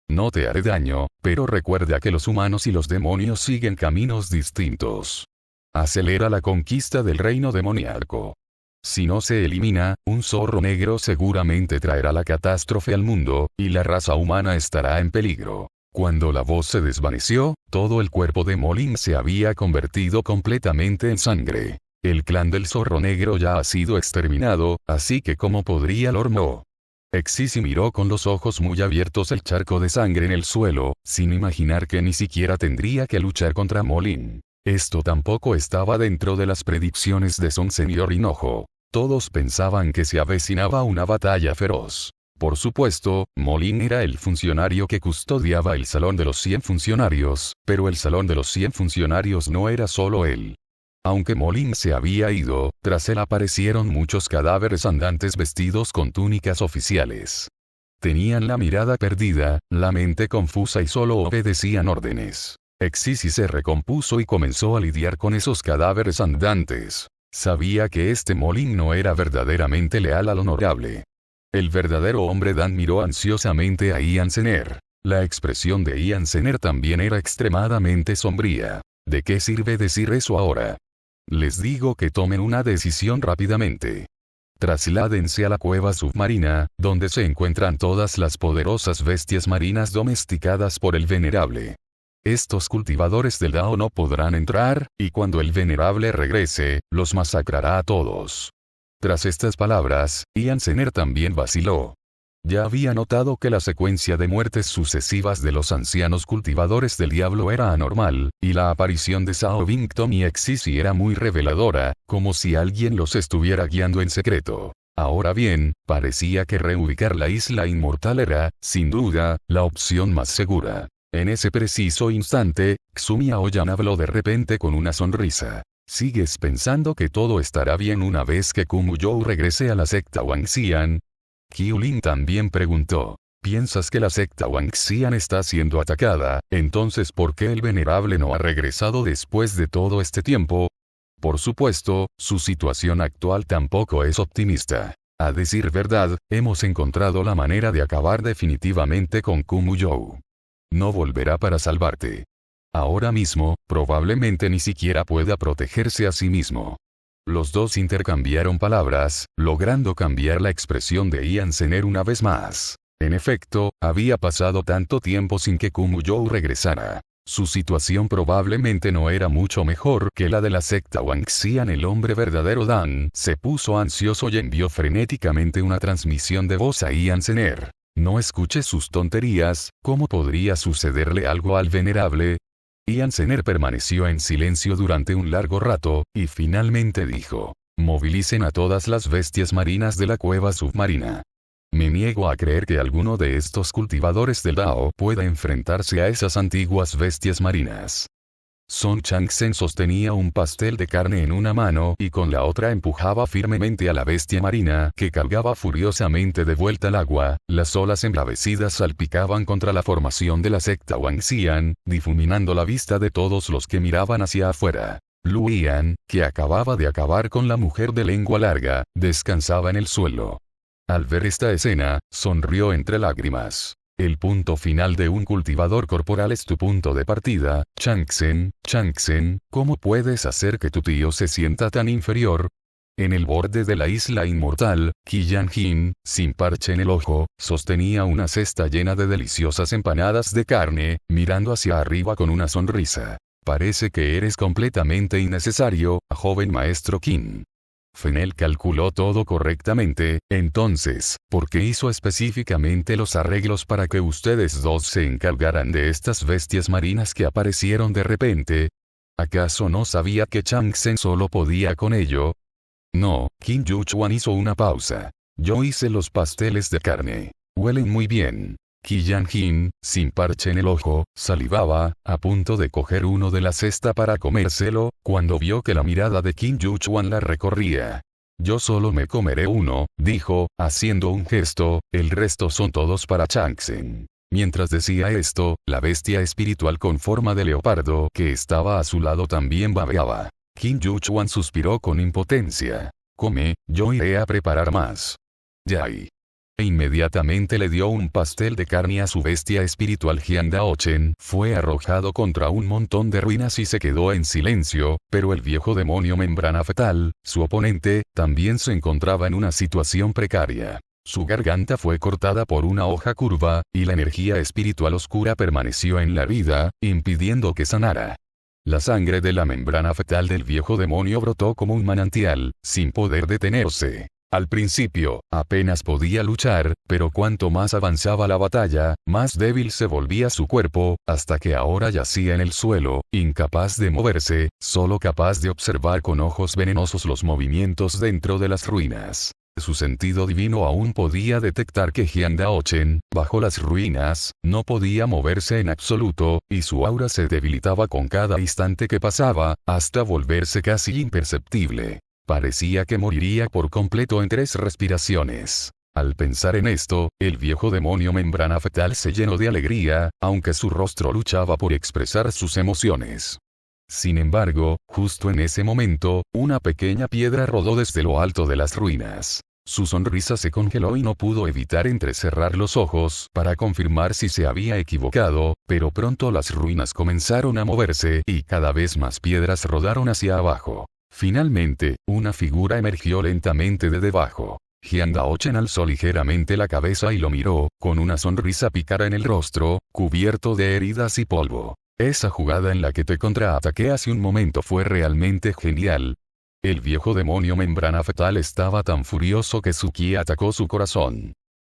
No te haré daño, pero recuerda que los humanos y los demonios siguen caminos distintos. Acelera la conquista del reino demoníaco. Si no se elimina, un zorro negro seguramente traerá la catástrofe al mundo, y la raza humana estará en peligro. Cuando la voz se desvaneció, todo el cuerpo de Molin se había convertido completamente en sangre. El clan del zorro negro ya ha sido exterminado, así que ¿cómo podría Lord Mo? Exisi miró con los ojos muy abiertos el charco de sangre en el suelo, sin imaginar que ni siquiera tendría que luchar contra Molin. Esto tampoco estaba dentro de las predicciones de Son Señor Hinojo. Todos pensaban que se avecinaba una batalla feroz. Por supuesto, Molin era el funcionario que custodiaba el Salón de los 100 Funcionarios, pero el Salón de los 100 Funcionarios no era solo él. Aunque Molin se había ido, tras él aparecieron muchos cadáveres andantes vestidos con túnicas oficiales. Tenían la mirada perdida, la mente confusa y solo obedecían órdenes. Exisi se recompuso y comenzó a lidiar con esos cadáveres andantes. Sabía que este Molin no era verdaderamente leal al honorable. El verdadero hombre Dan miró ansiosamente a Ian Zener. La expresión de Ian Zener también era extremadamente sombría. ¿De qué sirve decir eso ahora? Les digo que tomen una decisión rápidamente. Trasládense a la cueva submarina, donde se encuentran todas las poderosas bestias marinas domesticadas por el venerable. Estos cultivadores del Dao no podrán entrar, y cuando el venerable regrese, los masacrará a todos. Tras estas palabras, Ian Zener también vaciló. Ya había notado que la secuencia de muertes sucesivas de los ancianos cultivadores del diablo era anormal, y la aparición de Sao Bington y Exisi era muy reveladora, como si alguien los estuviera guiando en secreto. Ahora bien, parecía que reubicar la isla inmortal era, sin duda, la opción más segura. En ese preciso instante, Xumi Aoyan habló de repente con una sonrisa. ¿Sigues pensando que todo estará bien una vez que Kumuyou regrese a la secta Wangxian? Qiulin también preguntó. ¿Piensas que la secta Wangxian está siendo atacada? Entonces ¿por qué el venerable no ha regresado después de todo este tiempo? Por supuesto, su situación actual tampoco es optimista. A decir verdad, hemos encontrado la manera de acabar definitivamente con Kumuyou. No volverá para salvarte. Ahora mismo, probablemente ni siquiera pueda protegerse a sí mismo. Los dos intercambiaron palabras, logrando cambiar la expresión de Ian Zener una vez más. En efecto, había pasado tanto tiempo sin que Kumuyou regresara. Su situación probablemente no era mucho mejor que la de la secta Wangxian. El hombre verdadero Dan se puso ansioso y envió frenéticamente una transmisión de voz a Ian Zener. No escuche sus tonterías, ¿cómo podría sucederle algo al venerable? Ian Zener permaneció en silencio durante un largo rato, y finalmente dijo: movilicen a todas las bestias marinas de la cueva submarina. Me niego a creer que alguno de estos cultivadores del Dao pueda enfrentarse a esas antiguas bestias marinas. Son Changsen sostenía un pastel de carne en una mano y con la otra empujaba firmemente a la bestia marina que cargaba furiosamente de vuelta al agua. Las olas embravecidas salpicaban contra la formación de la secta Wangxian, difuminando la vista de todos los que miraban hacia afuera. Lu Yan, que acababa de acabar con la mujer de lengua larga, descansaba en el suelo. Al ver esta escena, sonrió entre lágrimas. El punto final de un cultivador corporal es tu punto de partida, Changsen, ¿cómo puedes hacer que tu tío se sienta tan inferior? En el borde de la isla inmortal, Qiyan Jin, sin parche en el ojo, sostenía una cesta llena de deliciosas empanadas de carne, mirando hacia arriba con una sonrisa. Parece que eres completamente innecesario, joven maestro Qin. Fenel calculó todo correctamente, entonces, ¿por qué hizo específicamente los arreglos para que ustedes dos se encargaran de estas bestias marinas que aparecieron de repente? ¿Acaso no sabía que Changsen solo podía con ello? No, Qin Yuchuan hizo una pausa. Yo hice los pasteles de carne. Huelen muy bien. Qiyan Jin, sin parche en el ojo, salivaba, a punto de coger uno de la cesta para comérselo, cuando vio que la mirada de Qin Yuchuan la recorría. Yo solo me comeré uno, dijo, haciendo un gesto, el resto son todos para Changsen. Mientras decía esto, la bestia espiritual con forma de leopardo que estaba a su lado también babeaba. Qin Yuchuan suspiró con impotencia. come, yo iré a preparar más. Yai. E inmediatamente le dio un pastel de carne a su bestia espiritual. Hyang-Daochen fue arrojado contra un montón de ruinas y se quedó en silencio, pero el viejo demonio membrana fetal, su oponente, también se encontraba en una situación precaria. Su garganta fue cortada por una hoja curva, y la energía espiritual oscura permaneció en la herida, impidiendo que sanara. La sangre de la membrana fetal del viejo demonio brotó como un manantial, sin poder detenerse. Al principio, apenas podía luchar, pero cuanto más avanzaba la batalla, más débil se volvía su cuerpo, hasta que ahora yacía en el suelo, incapaz de moverse, solo capaz de observar con ojos venenosos los movimientos dentro de las ruinas. Su sentido divino aún podía detectar que Hyang-Daochen, bajo las ruinas, no podía moverse en absoluto, y su aura se debilitaba con cada instante que pasaba, hasta volverse casi imperceptible. Parecía que moriría por completo en 3 respiraciones. Al pensar en esto, el viejo demonio membrana fetal se llenó de alegría, aunque su rostro luchaba por expresar sus emociones. Sin embargo, justo en ese momento, una pequeña piedra rodó desde lo alto de las ruinas. Su sonrisa se congeló y no pudo evitar entrecerrar los ojos para confirmar si se había equivocado, pero pronto las ruinas comenzaron a moverse y cada vez más piedras rodaron hacia abajo. Finalmente, una figura emergió lentamente de debajo. Hyang-Daochen alzó ligeramente la cabeza y lo miró, con una sonrisa pícara en el rostro, cubierto de heridas y polvo. Esa jugada en la que te contraataqué hace un momento fue realmente genial. El viejo demonio membrana fetal estaba tan furioso que su ki atacó su corazón.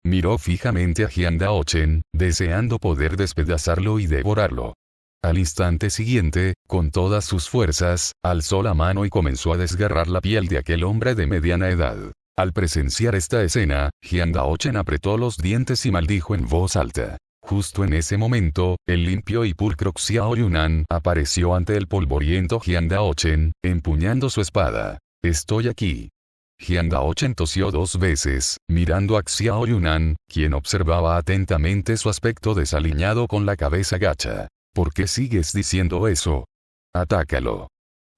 Miró fijamente a Hyang-Daochen, deseando poder despedazarlo y devorarlo. Al instante siguiente, con todas sus fuerzas, alzó la mano y comenzó a desgarrar la piel de aquel hombre de mediana edad. Al presenciar esta escena, Hyang-Daochen apretó los dientes y maldijo en voz alta. Justo en ese momento, el limpio y pulcro Xiao Yunan apareció ante el polvoriento Hyang-Daochen, empuñando su espada. «Estoy aquí». Hyang-Daochen tosió 2 veces, mirando a Xiao Yunan, quien observaba atentamente su aspecto desaliñado con la cabeza gacha. «¿Por qué sigues diciendo eso? Atácalo».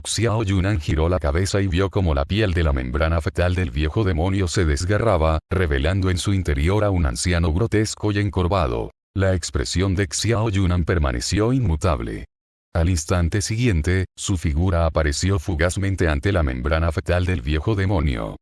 Xiao Yunan giró la cabeza y vio como la piel de la membrana fetal del viejo demonio se desgarraba, revelando en su interior a un anciano grotesco y encorvado. La expresión de Xiao Yunan permaneció inmutable. Al instante siguiente, su figura apareció fugazmente ante la membrana fetal del viejo demonio.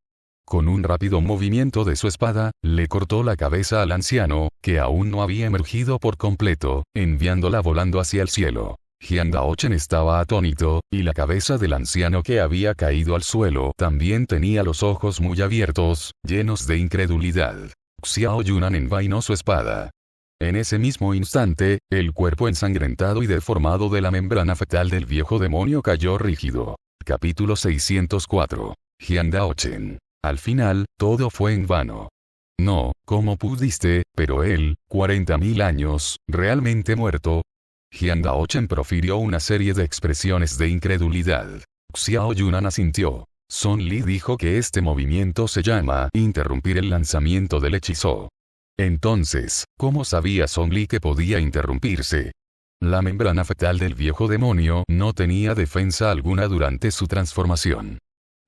Con un rápido movimiento de su espada, le cortó la cabeza al anciano, que aún no había emergido por completo, enviándola volando hacia el cielo. Hyang-Daochen estaba atónito, y la cabeza del anciano que había caído al suelo también tenía los ojos muy abiertos, llenos de incredulidad. Xiao Yunan envainó su espada. En ese mismo instante, el cuerpo ensangrentado y deformado de la membrana fetal del viejo demonio cayó rígido. Capítulo 604. Hyang-Daochen. Al final, todo fue en vano. No, ¿cómo pudiste? Pero él, 40.000 años, ¿realmente muerto? Hyang-Daochen profirió una serie de expresiones de incredulidad. Xiao Yunan asintió. Son Li dijo que este movimiento se llama interrumpir el lanzamiento del hechizo. Entonces, ¿cómo sabía Song Li que podía interrumpirse? La membrana fetal del viejo demonio no tenía defensa alguna durante su transformación.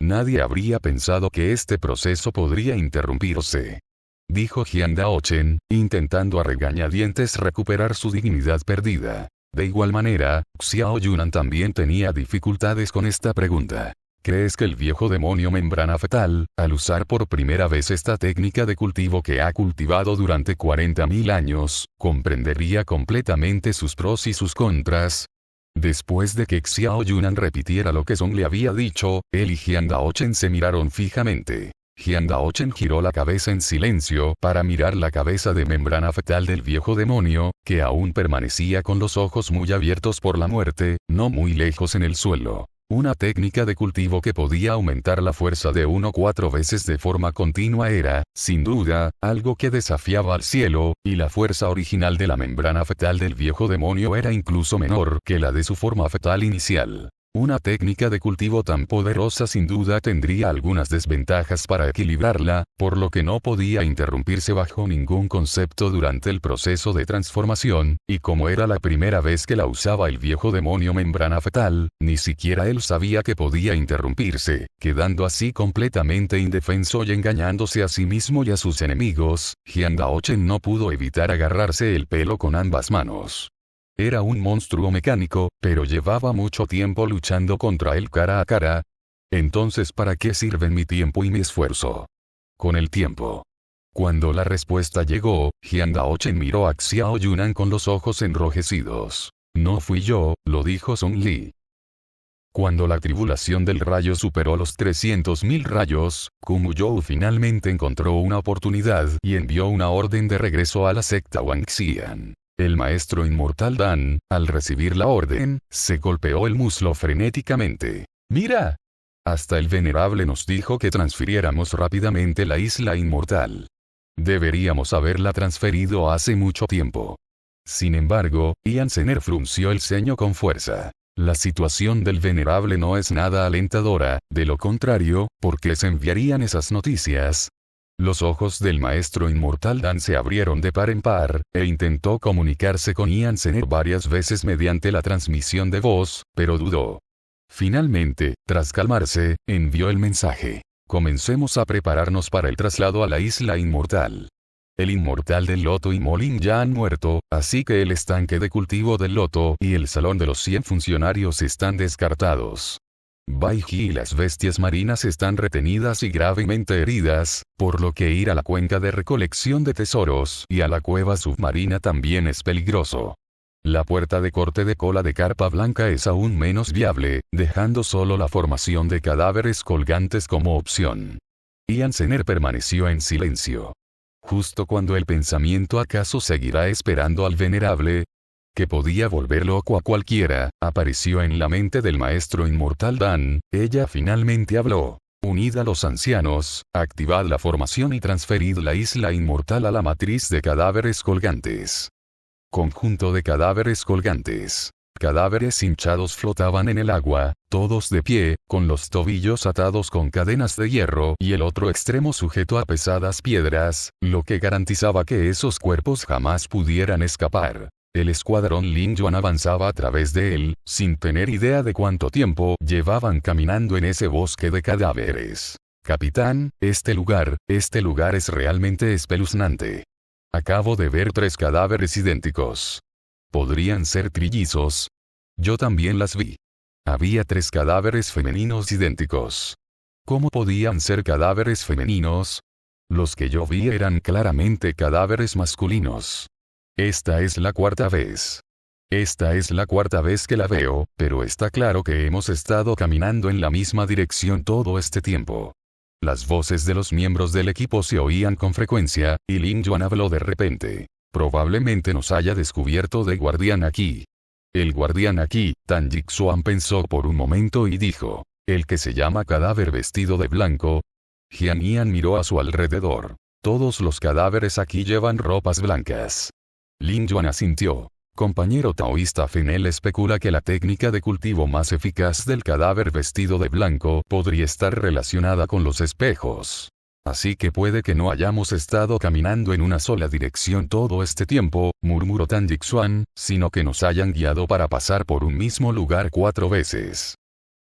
Nadie habría pensado que este proceso podría interrumpirse. Dijo Hyang-Daochen, intentando a regañadientes recuperar su dignidad perdida. De igual manera, Xiao Yunan también tenía dificultades con esta pregunta. ¿Crees que el viejo demonio membrana fetal, al usar por primera vez esta técnica de cultivo que ha cultivado durante 40.000 años, comprendería completamente sus pros y sus contras? Después de que Xiao Yunan repitiera lo que Song le había dicho, él y Hyang-Daochen se miraron fijamente. Hyang-Daochen giró la cabeza en silencio para mirar la cabeza de membrana fetal del viejo demonio, que aún permanecía con los ojos muy abiertos por la muerte, no muy lejos en el suelo. Una técnica de cultivo que podía aumentar la fuerza de 4 veces de forma continua era, sin duda, algo que desafiaba al cielo, y la fuerza original de la membrana fetal del viejo demonio era incluso menor que la de su forma fetal inicial. Una técnica de cultivo tan poderosa sin duda tendría algunas desventajas para equilibrarla, por lo que no podía interrumpirse bajo ningún concepto durante el proceso de transformación, y como era la primera vez que la usaba el viejo demonio membrana fetal, ni siquiera él sabía que podía interrumpirse, quedando así completamente indefenso y engañándose a sí mismo y a sus enemigos. Jiang Daochen no pudo evitar agarrarse el pelo con ambas manos. Era un monstruo mecánico, pero llevaba mucho tiempo luchando contra él cara a cara. Entonces, ¿para qué sirven mi tiempo y mi esfuerzo? Con el tiempo. Cuando la respuesta llegó, Jiang Daochen miró a Xiao Yunan con los ojos enrojecidos. No fui yo, lo dijo Song Li. Cuando la tribulación del rayo superó los 300.000 rayos, Kumu You finalmente encontró una oportunidad y envió una orden de regreso a la secta Wangxian. El maestro inmortal Dan, al recibir la orden, se golpeó el muslo frenéticamente. ¡Mira! Hasta el venerable nos dijo que transfiriéramos rápidamente la isla inmortal. Deberíamos haberla transferido hace mucho tiempo. Sin embargo, Ian Zener frunció el ceño con fuerza. La situación del venerable no es nada alentadora, de lo contrario, ¿por qué se enviarían esas noticias? Los ojos del maestro inmortal Dan se abrieron de par en par, e intentó comunicarse con Ian Zener varias veces mediante la transmisión de voz, pero dudó. Finalmente, tras calmarse, envió el mensaje. Comencemos a prepararnos para el traslado a la isla inmortal. El inmortal del loto y Molin ya han muerto, así que el estanque de cultivo del loto y el salón de los 100 funcionarios están descartados. Bai Ji y las bestias marinas están retenidas y gravemente heridas, por lo que ir a la cuenca de recolección de tesoros y a la cueva submarina también es peligroso. La puerta de corte de cola de carpa blanca es aún menos viable, dejando solo la formación de cadáveres colgantes como opción. Ian Zener permaneció en silencio. Justo cuando el pensamiento ¿acaso seguirá esperando al venerable?, que podía volver loco a cualquiera, apareció en la mente del maestro inmortal Dan. Ella finalmente habló. Unid a los ancianos, activad la formación y transferid la isla inmortal a la matriz de cadáveres colgantes. Conjunto de cadáveres colgantes. Cadáveres hinchados flotaban en el agua, todos de pie, con los tobillos atados con cadenas de hierro y el otro extremo sujeto a pesadas piedras, lo que garantizaba que esos cuerpos jamás pudieran escapar. El escuadrón Lin Yuan avanzaba a través de él, sin tener idea de cuánto tiempo llevaban caminando en ese bosque de cadáveres. Capitán, este lugar es realmente espeluznante. Acabo de ver 3 cadáveres idénticos. ¿Podrían ser trillizos? Yo también las vi. Había 3 cadáveres femeninos idénticos. ¿Cómo podían ser cadáveres femeninos? Los que yo vi eran claramente cadáveres masculinos. Esta es la 4ª vez. Esta es la 4ª vez que la veo, pero está claro que hemos estado caminando en la misma dirección todo este tiempo. Las voces de los miembros del equipo se oían con frecuencia, y Lin Yuan habló de repente. Probablemente nos haya descubierto de guardián aquí. El guardián aquí, Tan Jixuan pensó por un momento y dijo. El que se llama cadáver vestido de blanco. Jian Ian miró a su alrededor. Todos los cadáveres aquí llevan ropas blancas. Lin Yuan asintió. Compañero taoísta Fenel especula que la técnica de cultivo más eficaz del cadáver vestido de blanco podría estar relacionada con los espejos. Así que puede que no hayamos estado caminando en una sola dirección todo este tiempo, murmuró Tan Jixuan, sino que nos hayan guiado para pasar por un mismo lugar 4 veces.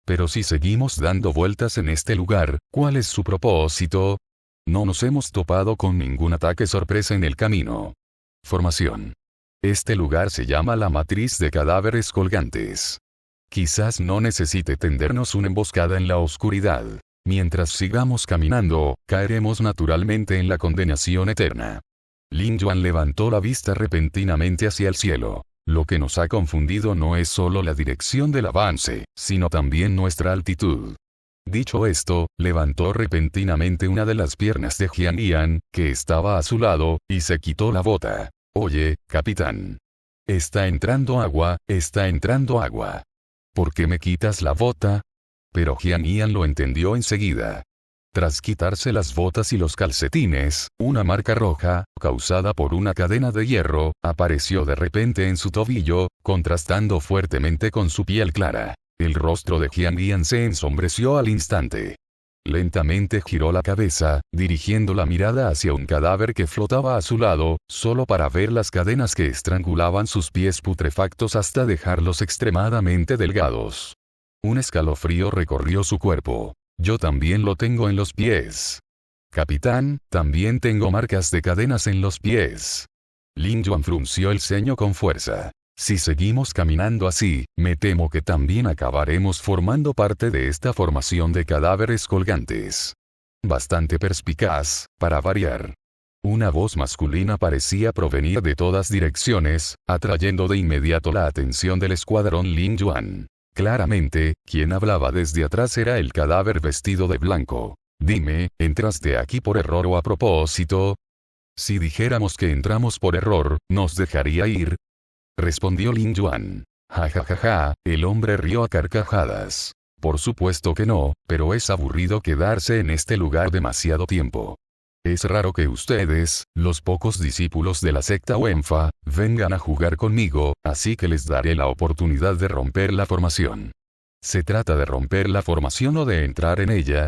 Pero si seguimos dando vueltas en este lugar, ¿cuál es su propósito? No nos hemos topado con ningún ataque sorpresa en el camino. Formación. Este lugar se llama la matriz de cadáveres colgantes. Quizás no necesite tendernos una emboscada en la oscuridad. Mientras sigamos caminando, caeremos naturalmente en la condenación eterna. Lin Yuan levantó la vista repentinamente hacia el cielo. Lo que nos ha confundido no es solo la dirección del avance, sino también nuestra altitud. Dicho esto, levantó repentinamente una de las piernas de Jian Ian, que estaba a su lado, y se quitó la bota. Oye, capitán. Está entrando agua, está entrando agua. ¿Por qué me quitas la bota? Pero Jian Ian lo entendió enseguida. Tras quitarse las botas y los calcetines, una marca roja, causada por una cadena de hierro, apareció de repente en su tobillo, contrastando fuertemente con su piel clara. El rostro de Jiang Lian se ensombreció al instante. Lentamente giró la cabeza, dirigiendo la mirada hacia un cadáver que flotaba a su lado, solo para ver las cadenas que estrangulaban sus pies putrefactos hasta dejarlos extremadamente delgados. Un escalofrío recorrió su cuerpo. Yo también lo tengo en los pies. Capitán, también tengo marcas de cadenas en los pies. Lin Yuan frunció el ceño con fuerza. Si seguimos caminando así, me temo que también acabaremos formando parte de esta formación de cadáveres colgantes. Bastante perspicaz, para variar. Una voz masculina parecía provenir de todas direcciones, atrayendo de inmediato la atención del escuadrón Lin Yuan. Claramente, quien hablaba desde atrás era el cadáver vestido de blanco. Dime, ¿entraste aquí por error o a propósito? Si dijéramos que entramos por error, ¿nos dejaría ir? Respondió Lin Yuan. Ja ja ja ja, el hombre rió a carcajadas. Por supuesto que no, pero es aburrido quedarse en este lugar demasiado tiempo. Es raro que ustedes, los pocos discípulos de la secta Wenfa, vengan a jugar conmigo, así que les daré la oportunidad de romper la formación. ¿Se trata de romper la formación o de entrar en ella?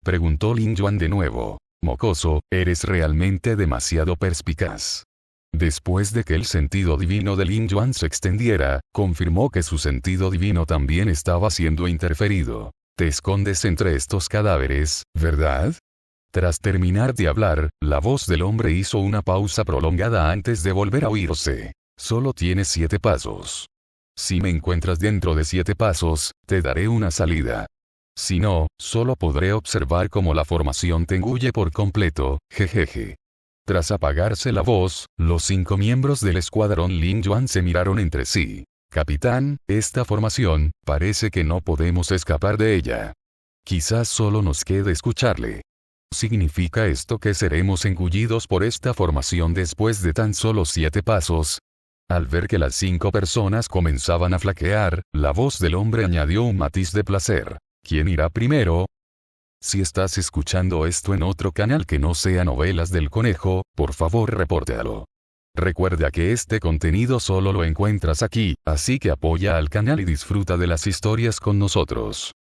Preguntó Lin Yuan de nuevo. Mocoso, eres realmente demasiado perspicaz. Después de que el sentido divino de Lin Yuan se extendiera, confirmó que su sentido divino también estaba siendo interferido. Te escondes entre estos cadáveres, ¿verdad? Tras terminar de hablar, la voz del hombre hizo una pausa prolongada antes de volver a oírse. Solo tienes 7 pasos. Si me encuentras dentro de 7 pasos, te daré una salida. Si no, solo podré observar cómo la formación te engulle por completo, jejeje. Tras apagarse la voz, los 5 miembros del escuadrón Lin Yuan se miraron entre sí. Capitán, esta formación, parece que no podemos escapar de ella. Quizás solo nos quede escucharle. ¿Significa esto que seremos engullidos por esta formación después de tan solo 7 pasos? Al ver que las 5 personas comenzaban a flaquear, la voz del hombre añadió un matiz de placer. ¿Quién irá primero? Si estás escuchando esto en otro canal que no sea Novelas del Conejo, por favor repórtalo. Recuerda que este contenido solo lo encuentras aquí, así que apoya al canal y disfruta de las historias con nosotros.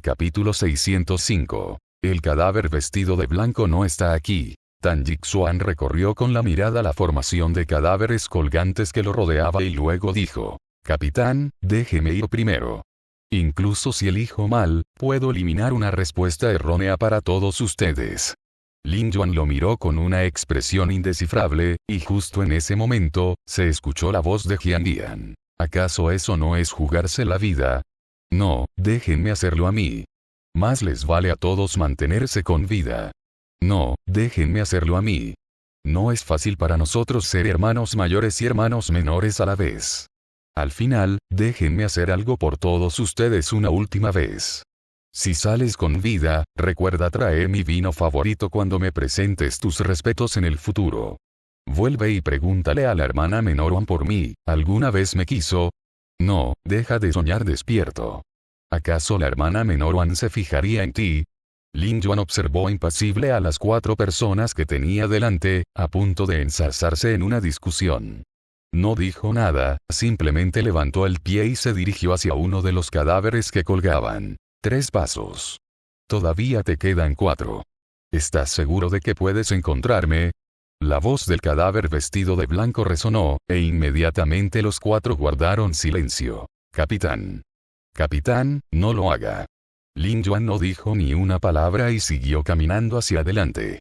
Capítulo 605. El cadáver vestido de blanco no está aquí. Tan Jixuan recorrió con la mirada la formación de cadáveres colgantes que lo rodeaba y luego dijo: Capitán, déjeme ir primero. Incluso si elijo mal, puedo eliminar una respuesta errónea para todos ustedes. Lin Yuan lo miró con una expresión indescifrable, y justo en ese momento, se escuchó la voz de Jiang Lian. ¿Acaso eso no es jugarse la vida? No, déjenme hacerlo a mí. Más les vale a todos mantenerse con vida. No, déjenme hacerlo a mí. No es fácil para nosotros ser hermanos mayores y hermanos menores a la vez. Al final, déjenme hacer algo por todos ustedes una última vez. Si sales con vida, recuerda traer mi vino favorito cuando me presentes tus respetos en el futuro. Vuelve y pregúntale a la hermana menor Wan por mí, ¿alguna vez me quiso? No, deja de soñar despierto. ¿Acaso la hermana menor Wan se fijaría en ti? Lin Yuan observó impasible a las 4 personas que tenía delante, a punto de enzarzarse en una discusión. No dijo nada, simplemente levantó el pie y se dirigió hacia uno de los cadáveres que colgaban. 3 pasos. Todavía te quedan 4. ¿Estás seguro de que puedes encontrarme? La voz del cadáver vestido de blanco resonó, e inmediatamente los 4 guardaron silencio. Capitán. Capitán, no lo haga. Lin Yuan no dijo ni una palabra y siguió caminando hacia adelante.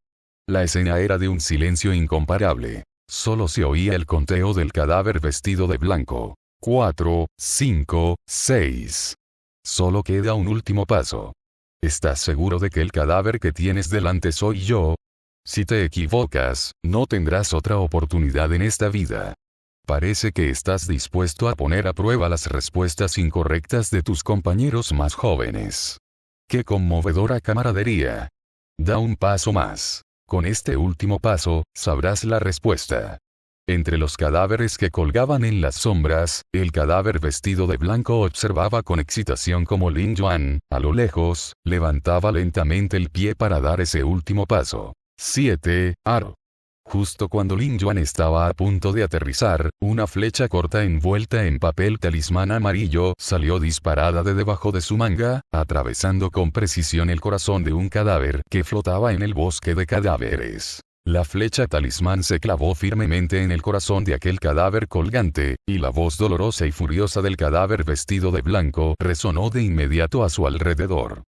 La escena era de un silencio incomparable. Solo se oía el conteo del cadáver vestido de blanco. 4, 5, 6. Solo queda un último paso. ¿Estás seguro de que el cadáver que tienes delante soy yo? Si te equivocas, no tendrás otra oportunidad en esta vida. Parece que estás dispuesto a poner a prueba las respuestas incorrectas de tus compañeros más jóvenes. ¡Qué conmovedora camaradería! Da un paso más. Con este último paso, sabrás la respuesta. Entre los cadáveres que colgaban en las sombras, el cadáver vestido de blanco observaba con excitación como Lin Yuan, a lo lejos, levantaba lentamente el pie para dar ese último paso. 7, Aro. Justo cuando Lin Yuan estaba a punto de aterrizar, una flecha corta envuelta en papel talismán amarillo salió disparada de debajo de su manga, atravesando con precisión el corazón de un cadáver que flotaba en el bosque de cadáveres. La flecha talismán se clavó firmemente en el corazón de aquel cadáver colgante, y la voz dolorosa y furiosa del cadáver vestido de blanco resonó de inmediato a su alrededor.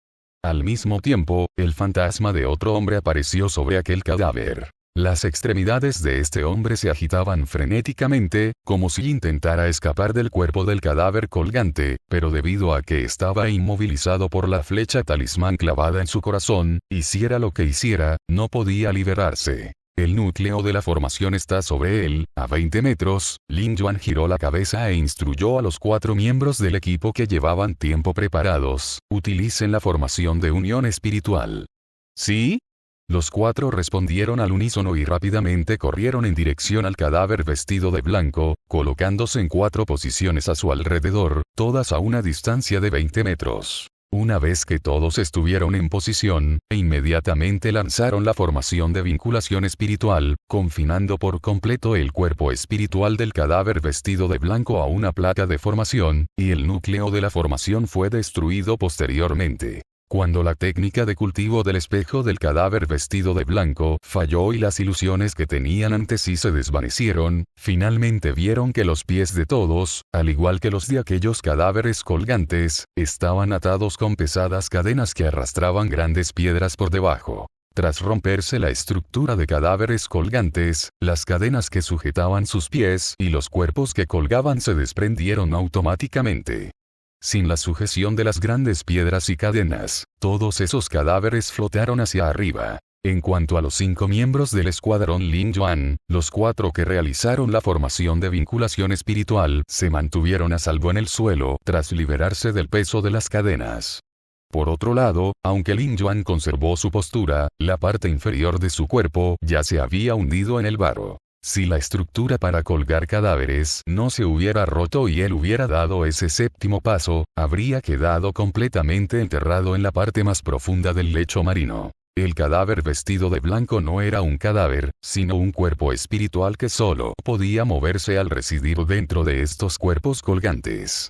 Al mismo tiempo, el fantasma de otro hombre apareció sobre aquel cadáver. Las extremidades de este hombre se agitaban frenéticamente, como si intentara escapar del cuerpo del cadáver colgante, pero debido a que estaba inmovilizado por la flecha talismán clavada en su corazón, hiciera lo que hiciera, no podía liberarse. El núcleo de la formación está sobre él, a 20 metros. Lin Yuan giró la cabeza e instruyó a los 4 miembros del equipo que llevaban tiempo preparados: utilicen la formación de unión espiritual. ¿Sí? Los 4 respondieron al unísono y rápidamente corrieron en dirección al cadáver vestido de blanco, colocándose en 4 posiciones a su alrededor, todas a una distancia de 20 metros. Una vez que todos estuvieron en posición, inmediatamente lanzaron la formación de vinculación espiritual, confinando por completo el cuerpo espiritual del cadáver vestido de blanco a una placa de formación, y el núcleo de la formación fue destruido posteriormente. Cuando la técnica de cultivo del espejo del cadáver vestido de blanco falló y las ilusiones que tenían ante sí se desvanecieron, finalmente vieron que los pies de todos, al igual que los de aquellos cadáveres colgantes, estaban atados con pesadas cadenas que arrastraban grandes piedras por debajo. Tras romperse la estructura de cadáveres colgantes, las cadenas que sujetaban sus pies y los cuerpos que colgaban se desprendieron automáticamente. Sin la sujeción de las grandes piedras y cadenas, todos esos cadáveres flotaron hacia arriba. En cuanto a los 5 miembros del escuadrón Lin Yuan, los 4 que realizaron la formación de vinculación espiritual se mantuvieron a salvo en el suelo tras liberarse del peso de las cadenas. Por otro lado, aunque Lin Yuan conservó su postura, la parte inferior de su cuerpo ya se había hundido en el barro. Si la estructura para colgar cadáveres no se hubiera roto y él hubiera dado ese 7º paso, habría quedado completamente enterrado en la parte más profunda del lecho marino. El cadáver vestido de blanco no era un cadáver, sino un cuerpo espiritual que solo podía moverse al residir dentro de estos cuerpos colgantes.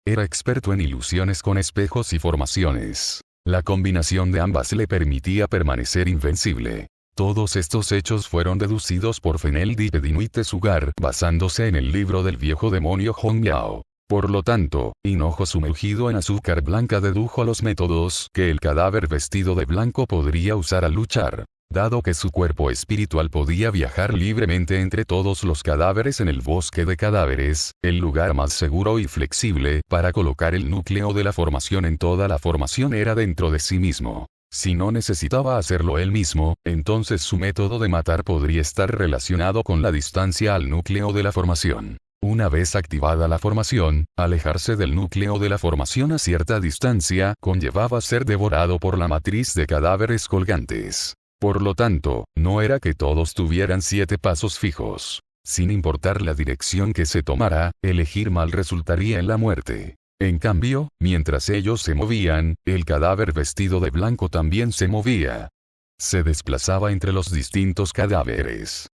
Era experto en ilusiones con espejos y formaciones. La combinación de ambas le permitía permanecer invencible. Todos estos hechos fueron deducidos por Fenel Dipedinuite Sugar basándose en el libro del viejo demonio Hong Yao. Por lo tanto, Hinojo sumergido en azúcar blanca dedujo los métodos que el cadáver vestido de blanco podría usar al luchar. Dado que su cuerpo espiritual podía viajar libremente entre todos los cadáveres en el bosque de cadáveres, el lugar más seguro y flexible para colocar el núcleo de la formación en toda la formación era dentro de sí mismo. Si no necesitaba hacerlo él mismo, entonces su método de matar podría estar relacionado con la distancia al núcleo de la formación. Una vez activada la formación, alejarse del núcleo de la formación a cierta distancia conllevaba ser devorado por la matriz de cadáveres colgantes. Por lo tanto, no era que todos tuvieran 7 pasos fijos. Sin importar la dirección que se tomara, elegir mal resultaría en la muerte. En cambio, mientras ellos se movían, el cadáver vestido de blanco también se movía. Se desplazaba entre los distintos cadáveres.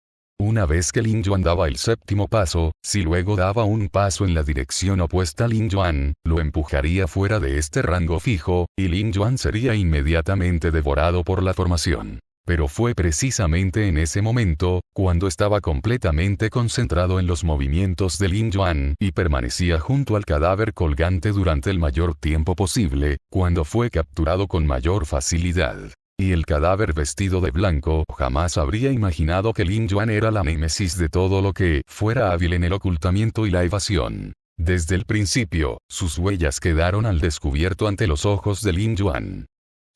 Una vez que Lin Yuan daba el 7º paso, si luego daba un paso en la dirección opuesta a Lin Yuan, lo empujaría fuera de este rango fijo, y Lin Yuan sería inmediatamente devorado por la formación. Pero fue precisamente en ese momento, cuando estaba completamente concentrado en los movimientos de Lin Yuan y permanecía junto al cadáver colgante durante el mayor tiempo posible, cuando fue capturado con mayor facilidad. Y el cadáver vestido de blanco jamás habría imaginado que Lin Yuan era la némesis de todo lo que fuera hábil en el ocultamiento y la evasión. Desde el principio, sus huellas quedaron al descubierto ante los ojos de Lin Yuan.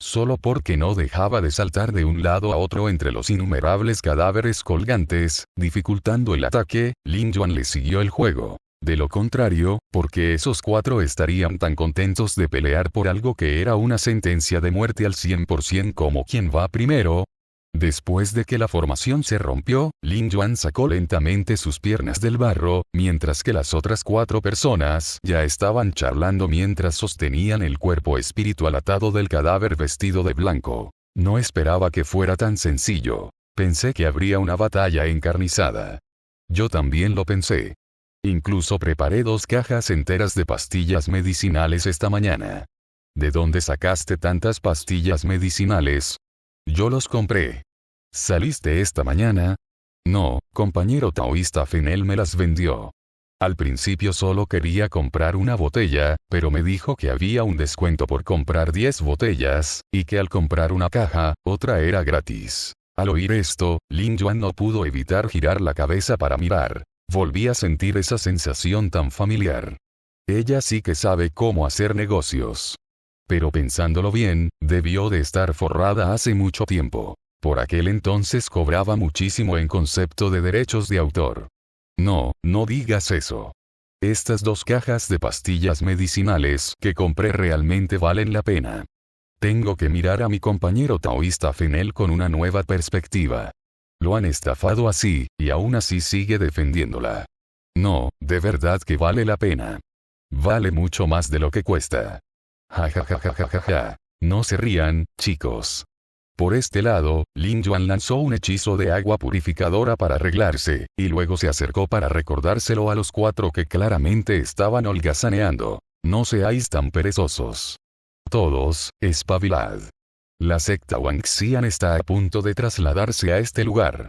Solo porque no dejaba de saltar de un lado a otro entre los innumerables cadáveres colgantes, dificultando el ataque, Lin Yuan le siguió el juego. De lo contrario, porque esos 4 estarían tan contentos de pelear por algo que era una sentencia de muerte al 100% como quien va primero. Después de que la formación se rompió, Lin Yuan sacó lentamente sus piernas del barro, mientras que las otras 4 personas ya estaban charlando mientras sostenían el cuerpo espiritual atado del cadáver vestido de blanco. No esperaba que fuera tan sencillo. Pensé que habría una batalla encarnizada. Yo también lo pensé. Incluso preparé 2 cajas enteras de pastillas medicinales esta mañana. ¿De dónde sacaste tantas pastillas medicinales? Yo los compré. ¿Saliste esta mañana? No, compañero taoísta Fenel me las vendió. Al principio solo quería comprar una botella, pero me dijo que había un descuento por comprar 10 botellas, y que al comprar una caja, otra era gratis. Al oír esto, Lin Yuan no pudo evitar girar la cabeza para mirar. Volví a sentir esa sensación tan familiar. Ella sí que sabe cómo hacer negocios. Pero pensándolo bien, debió de estar forrada hace mucho tiempo. Por aquel entonces cobraba muchísimo en concepto de derechos de autor. No, no digas eso. Estas 2 cajas de pastillas medicinales que compré realmente valen la pena. Tengo que mirar a mi compañero taoísta Fenel con una nueva perspectiva. Lo han estafado así, y aún así sigue defendiéndola. No, de verdad que vale la pena. Vale mucho más de lo que cuesta. Ja ja ja ja ja ja ja. No se rían, chicos. Por este lado, Lin Yuan lanzó un hechizo de agua purificadora para arreglarse, y luego se acercó para recordárselo a los 4 que claramente estaban holgazaneando. No seáis tan perezosos. Todos, espabilad. La secta Wangxian está a punto de trasladarse a este lugar.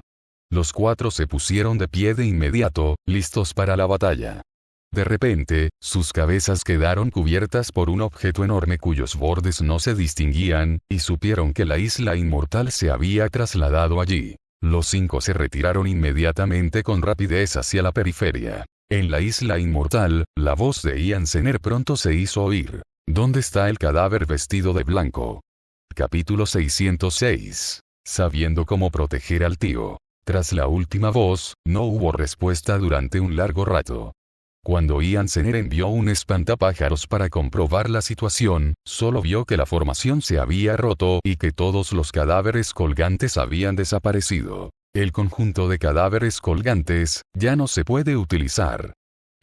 Los 4 se pusieron de pie de inmediato, listos para la batalla. De repente, sus cabezas quedaron cubiertas por un objeto enorme cuyos bordes no se distinguían, y supieron que la isla inmortal se había trasladado allí. Los 5 se retiraron inmediatamente con rapidez hacia la periferia. En la isla inmortal, la voz de Ian Zener pronto se hizo oír. ¿Dónde está el cadáver vestido de blanco? Capítulo 606. Sabiendo cómo proteger al tío. Tras la última voz, no hubo respuesta durante un largo rato. Cuando Ian Zener envió un espantapájaros para comprobar la situación, solo vio que la formación se había roto y que todos los cadáveres colgantes habían desaparecido. El conjunto de cadáveres colgantes ya no se puede utilizar.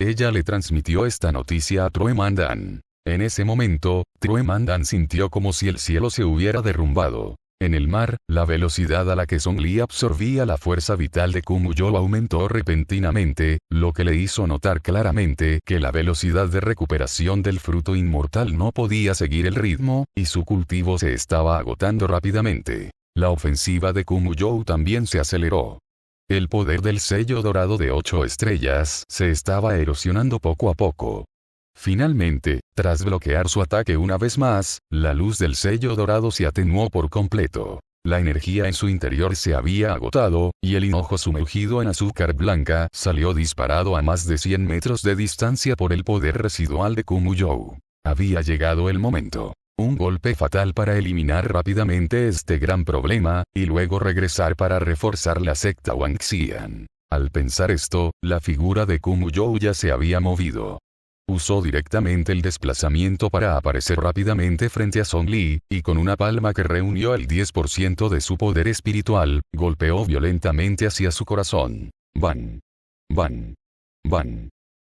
Ella le transmitió esta noticia a True Mandan. En ese momento, True Mandan sintió como si el cielo se hubiera derrumbado. En el mar, la velocidad a la que Song Li absorbía la fuerza vital de Kumu Yo aumentó repentinamente, lo que le hizo notar claramente que la velocidad de recuperación del fruto inmortal no podía seguir el ritmo, y su cultivo se estaba agotando rápidamente. La ofensiva de Kumu Yo también se aceleró. El poder del sello dorado de 8 estrellas se estaba erosionando poco a poco. Finalmente, tras bloquear su ataque una vez más, la luz del sello dorado se atenuó por completo. La energía en su interior se había agotado, y el hinojo sumergido en azúcar blanca salió disparado a más de 100 metros de distancia por el poder residual de Kumu Yo. Había llegado el momento. Un golpe fatal para eliminar rápidamente este gran problema, y luego regresar para reforzar la secta Wangxian. Al pensar esto, la figura de Kumu Yo ya se había movido. Usó directamente el desplazamiento para aparecer rápidamente frente a Song Li, y con una palma que reunió el 10% de su poder espiritual, golpeó violentamente hacia su corazón. ¡Ban! ¡Ban! ¡Ban!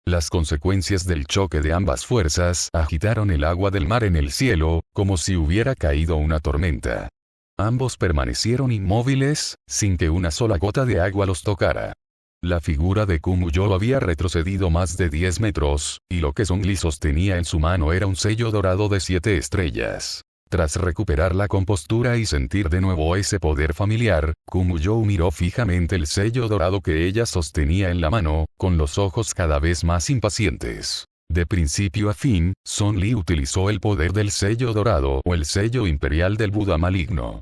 Las consecuencias del choque de ambas fuerzas agitaron el agua del mar en el cielo, como si hubiera caído una tormenta. Ambos permanecieron inmóviles, sin que una sola gota de agua los tocara. La figura de Kumu Yo había retrocedido más de 10 metros, y lo que Song Li sostenía en su mano era un sello dorado de 7 estrellas. Tras recuperar la compostura y sentir de nuevo ese poder familiar, Kumu Yo miró fijamente el sello dorado que ella sostenía en la mano, con los ojos cada vez más impacientes. De principio a fin, Song Li utilizó el poder del sello dorado o el sello imperial del Buda maligno.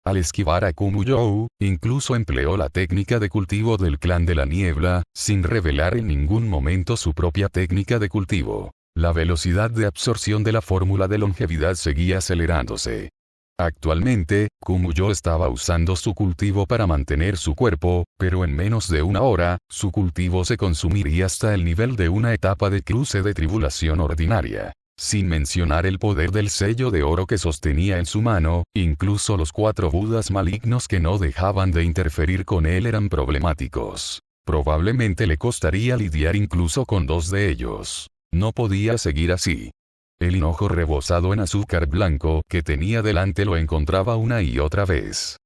Al esquivar a Kumu Yo, incluso empleó la técnica de cultivo del clan de la niebla, sin revelar en ningún momento su propia técnica de cultivo. La velocidad de absorción de la fórmula de longevidad seguía acelerándose. Actualmente, Kumu Yo estaba usando su cultivo para mantener su cuerpo, pero en menos de una hora, su cultivo se consumiría hasta el nivel de una etapa de cruce de tribulación ordinaria. Sin mencionar el poder del sello de oro que sostenía en su mano, incluso los 4 budas malignos que no dejaban de interferir con él eran problemáticos. Probablemente le costaría lidiar incluso con 2 de ellos. No podía seguir así. El hinojo rebozado en azúcar blanco que tenía delante lo encontraba una y otra vez.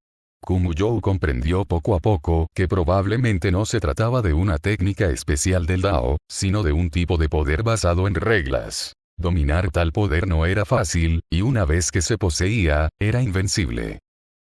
Kumuyou comprendió poco a poco que probablemente no se trataba de una técnica especial del Dao, sino de un tipo de poder basado en reglas. Dominar tal poder no era fácil, y una vez que se poseía, era invencible.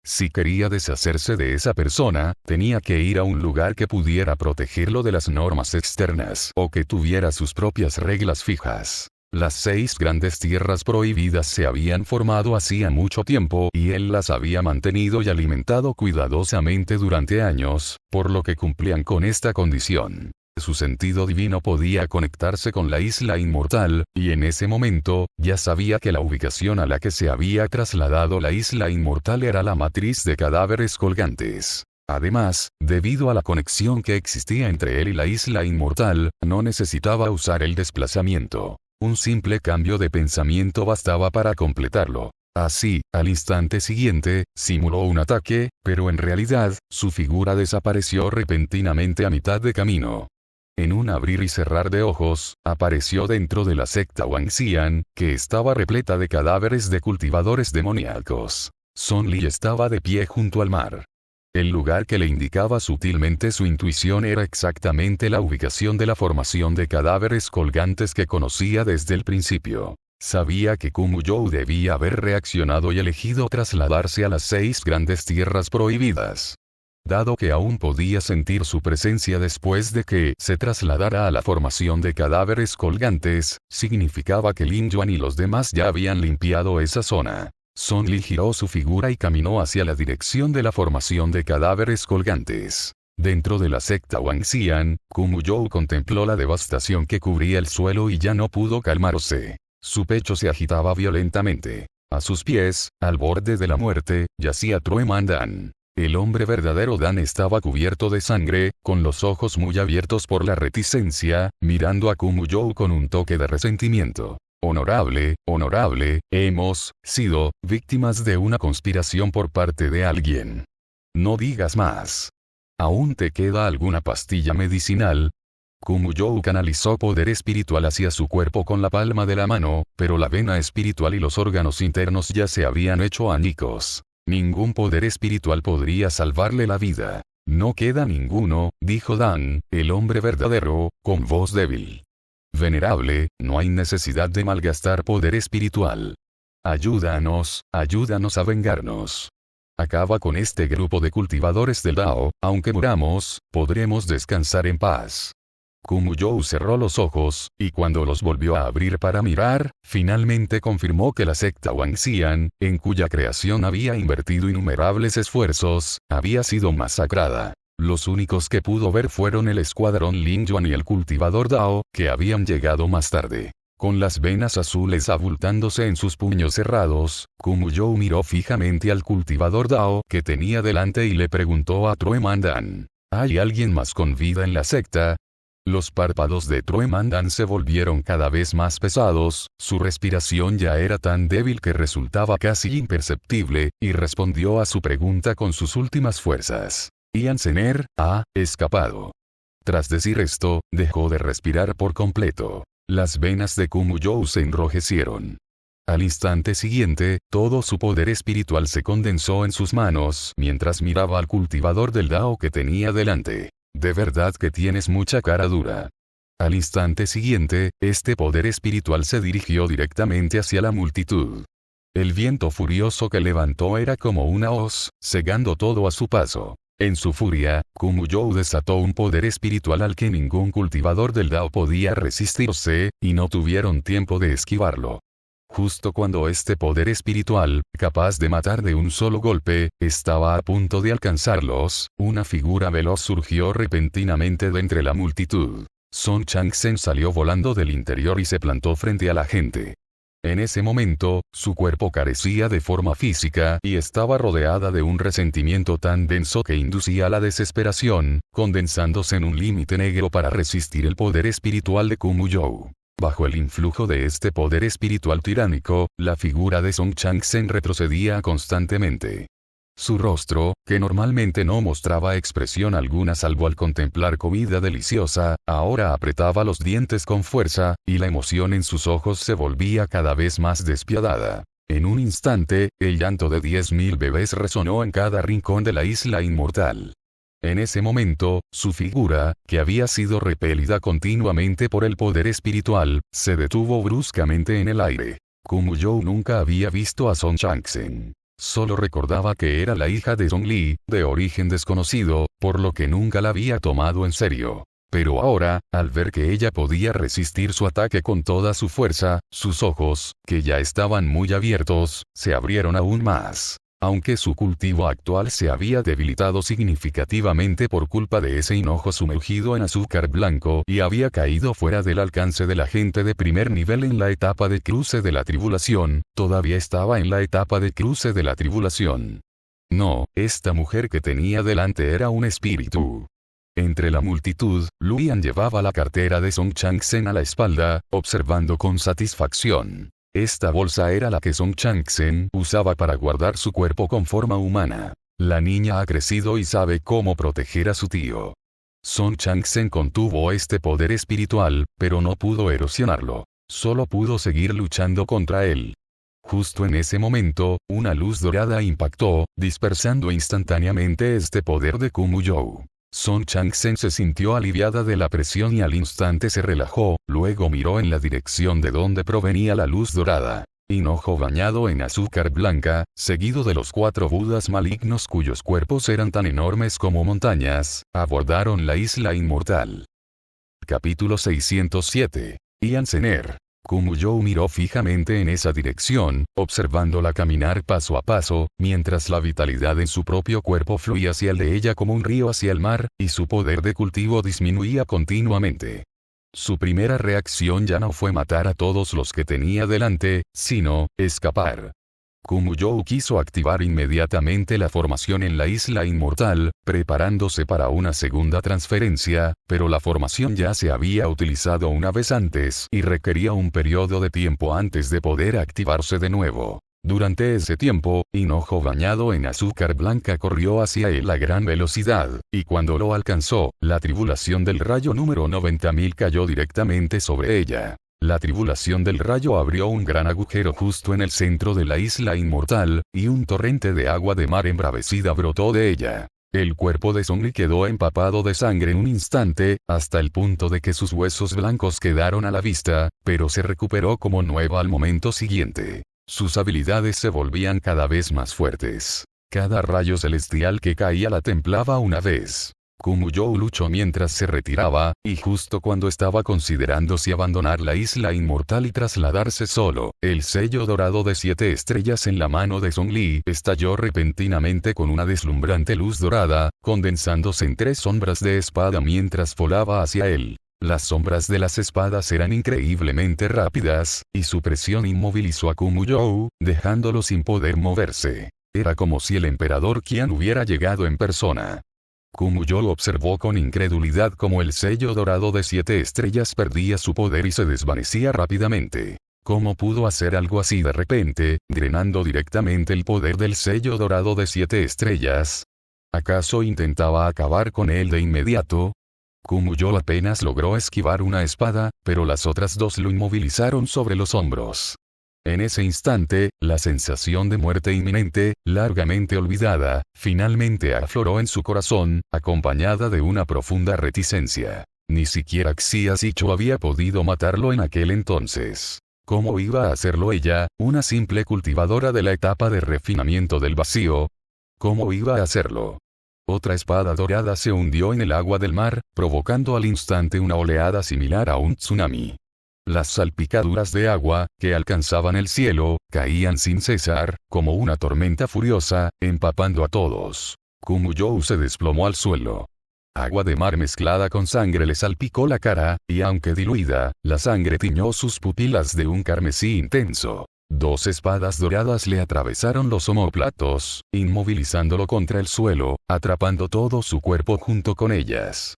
Si quería deshacerse de esa persona, tenía que ir a un lugar que pudiera protegerlo de las normas externas o que tuviera sus propias reglas fijas. Las 6 grandes tierras prohibidas se habían formado hacía mucho tiempo y él las había mantenido y alimentado cuidadosamente durante años, por lo que cumplían con esta condición. Su sentido divino podía conectarse con la isla inmortal, y en ese momento, ya sabía que la ubicación a la que se había trasladado la isla inmortal era la matriz de cadáveres colgantes. Además, debido a la conexión que existía entre él y la isla inmortal, no necesitaba usar el desplazamiento. Un simple cambio de pensamiento bastaba para completarlo. Así, al instante siguiente, simuló un ataque, pero en realidad, su figura desapareció repentinamente a mitad de camino. En un abrir y cerrar de ojos, apareció dentro de la secta Wangxian, que estaba repleta de cadáveres de cultivadores demoníacos. Son Li estaba de pie junto al mar. El lugar que le indicaba sutilmente su intuición era exactamente la ubicación de la formación de cadáveres colgantes que conocía desde el principio. Sabía que Kumuyou debía haber reaccionado y elegido trasladarse a las 6 grandes tierras prohibidas. Dado que aún podía sentir su presencia después de que se trasladara a la formación de cadáveres colgantes, significaba que Lin Yuan y los demás ya habían limpiado esa zona. Son Li giró su figura y caminó hacia la dirección de la formación de cadáveres colgantes. Dentro de la secta Wangxian, Kumuyou contempló la devastación que cubría el suelo y ya no pudo calmarse. Su pecho se agitaba violentamente. A sus pies, al borde de la muerte, yacía True Man Dan. El hombre verdadero Dan estaba cubierto de sangre, con los ojos muy abiertos por la reticencia, mirando a Kumuyou con un toque de resentimiento. Honorable, honorable, hemos sido víctimas de una conspiración por parte de alguien. No digas más. ¿Aún te queda alguna pastilla medicinal? Kumuyou canalizó poder espiritual hacia su cuerpo con la palma de la mano, pero la vena espiritual y los órganos internos ya se habían hecho añicos. Ningún poder espiritual podría salvarle la vida. No queda ninguno, dijo Dan, el hombre verdadero, con voz débil. Venerable, no hay necesidad de malgastar poder espiritual. Ayúdanos a vengarnos. Acaba con este grupo de cultivadores del Dao, aunque muramos, podremos descansar en paz. Kumuyou cerró los ojos, y cuando los volvió a abrir para mirar, finalmente confirmó que la secta Wangxian, en cuya creación había invertido innumerables esfuerzos, había sido masacrada. Los únicos que pudo ver fueron el escuadrón Lin Yuan y el cultivador Dao, que habían llegado más tarde. Con las venas azules abultándose en sus puños cerrados, Kumuyou miró fijamente al cultivador Dao que tenía delante y le preguntó a True Man Dan: ¿hay alguien más con vida en la secta? Los párpados de True Man Dan se volvieron cada vez más pesados, su respiración ya era tan débil que resultaba casi imperceptible, y respondió a su pregunta con sus últimas fuerzas. Ian Sener ha escapado. Tras decir esto, dejó de respirar por completo. Las venas de Kumuyou se enrojecieron. Al instante siguiente, todo su poder espiritual se condensó en sus manos mientras miraba al cultivador del Dao que tenía delante. De verdad que tienes mucha cara dura. Al instante siguiente, este poder espiritual se dirigió directamente hacia la multitud. El viento furioso que levantó era como una hoz, cegando todo a su paso. En su furia, Kumuyou desató un poder espiritual al que ningún cultivador del Dao podía resistirse, y no tuvieron tiempo de esquivarlo. Justo cuando este poder espiritual, capaz de matar de un solo golpe, estaba a punto de alcanzarlos, una figura veloz surgió repentinamente de entre la multitud. Song Changsheng salió volando del interior y se plantó frente a la gente. En ese momento, su cuerpo carecía de forma física y estaba rodeada de un resentimiento tan denso que inducía a la desesperación, condensándose en un límite negro para resistir el poder espiritual de Kumuyou. Bajo el influjo de este poder espiritual tiránico, la figura de Song Changsheng retrocedía constantemente. Su rostro, que normalmente no mostraba expresión alguna salvo al contemplar comida deliciosa, ahora apretaba los dientes con fuerza, y la emoción en sus ojos se volvía cada vez más despiadada. En un instante, el llanto de 10.000 bebés resonó en cada rincón de la isla inmortal. En ese momento, su figura, que había sido repelida continuamente por el poder espiritual, se detuvo bruscamente en el aire. Kumuyou nunca había visto a Song Changsen. Solo recordaba que era la hija de Song Li, de origen desconocido, por lo que nunca la había tomado en serio. Pero ahora, al ver que ella podía resistir su ataque con toda su fuerza, sus ojos, que ya estaban muy abiertos, se abrieron aún más. Aunque su cultivo actual se había debilitado significativamente por culpa de ese hinojo sumergido en azúcar blanco y había caído fuera del alcance de la gente de primer nivel en la etapa de cruce de la tribulación, todavía estaba en la etapa de cruce de la tribulación. No, esta mujer que tenía delante era un espíritu. Entre la multitud, Luyan llevaba la cartera de Song Changsen a la espalda, observando con satisfacción. Esta bolsa era la que Song Changsen usaba para guardar su cuerpo con forma humana. La niña ha crecido y sabe cómo proteger a su tío. Song Changsen contuvo este poder espiritual, pero no pudo erosionarlo. Solo pudo seguir luchando contra él. Justo en ese momento, una luz dorada impactó, dispersando instantáneamente este poder de Kumuyou. Song Changsen se sintió aliviada de la presión y al instante se relajó, luego miró en la dirección de donde provenía la luz dorada. Hinojo bañado en azúcar blanca, seguido de los 4 budas malignos cuyos cuerpos eran tan enormes como montañas, abordaron la isla inmortal. Capítulo 607. Ian Sener. Kumuyou miró fijamente en esa dirección, observándola caminar paso a paso, mientras la vitalidad en su propio cuerpo fluía hacia el de ella como un río hacia el mar, y su poder de cultivo disminuía continuamente. Su primera reacción ya no fue matar a todos los que tenía delante, sino, escapar. Kumuyou quiso activar inmediatamente la formación en la isla inmortal, preparándose para una segunda transferencia, pero la formación ya se había utilizado una vez antes y requería un periodo de tiempo antes de poder activarse de nuevo. Durante ese tiempo, hinojo bañado en azúcar blanca corrió hacia él a gran velocidad, y cuando lo alcanzó, la tribulación del rayo número 90.000 cayó directamente sobre ella. La tribulación del rayo abrió un gran agujero justo en el centro de la isla inmortal, y un torrente de agua de mar embravecida brotó de ella. El cuerpo de Song Li quedó empapado de sangre en un instante, hasta el punto de que sus huesos blancos quedaron a la vista, pero se recuperó como nueva al momento siguiente. Sus habilidades se volvían cada vez más fuertes. Cada rayo celestial que caía la templaba una vez. Kumuyou luchó mientras se retiraba, y justo cuando estaba considerando si abandonar la isla inmortal y trasladarse solo, el sello dorado de 7 estrellas en la mano de Song Li estalló repentinamente con una deslumbrante luz dorada, condensándose en 3 sombras de espada mientras volaba hacia él. Las sombras de las espadas eran increíblemente rápidas, y su presión inmovilizó a Kumuyou, dejándolo sin poder moverse. Era como si el emperador Qian hubiera llegado en persona. Kumuyou observó con incredulidad cómo el sello dorado de 7 estrellas perdía su poder y se desvanecía rápidamente. ¿Cómo pudo hacer algo así de repente, drenando directamente el poder del sello dorado de 7 estrellas? ¿Acaso intentaba acabar con él de inmediato? Kumuyou apenas logró esquivar una espada, pero las otras 2 lo inmovilizaron sobre los hombros. En ese instante, la sensación de muerte inminente, largamente olvidada, finalmente afloró en su corazón, acompañada de una profunda reticencia. Ni siquiera Xia Zichu había podido matarlo en aquel entonces. ¿Cómo iba a hacerlo ella, una simple cultivadora de la etapa de refinamiento del vacío? ¿Cómo iba a hacerlo? Otra espada dorada se hundió en el agua del mar, provocando al instante una oleada similar a un tsunami. Las salpicaduras de agua, que alcanzaban el cielo, caían sin cesar, como una tormenta furiosa, empapando a todos. Kumuyou se desplomó al suelo. Agua de mar mezclada con sangre le salpicó la cara, y aunque diluida, la sangre tiñó sus pupilas de un carmesí intenso. 2 espadas doradas le atravesaron los omóplatos, inmovilizándolo contra el suelo, atrapando todo su cuerpo junto con ellas.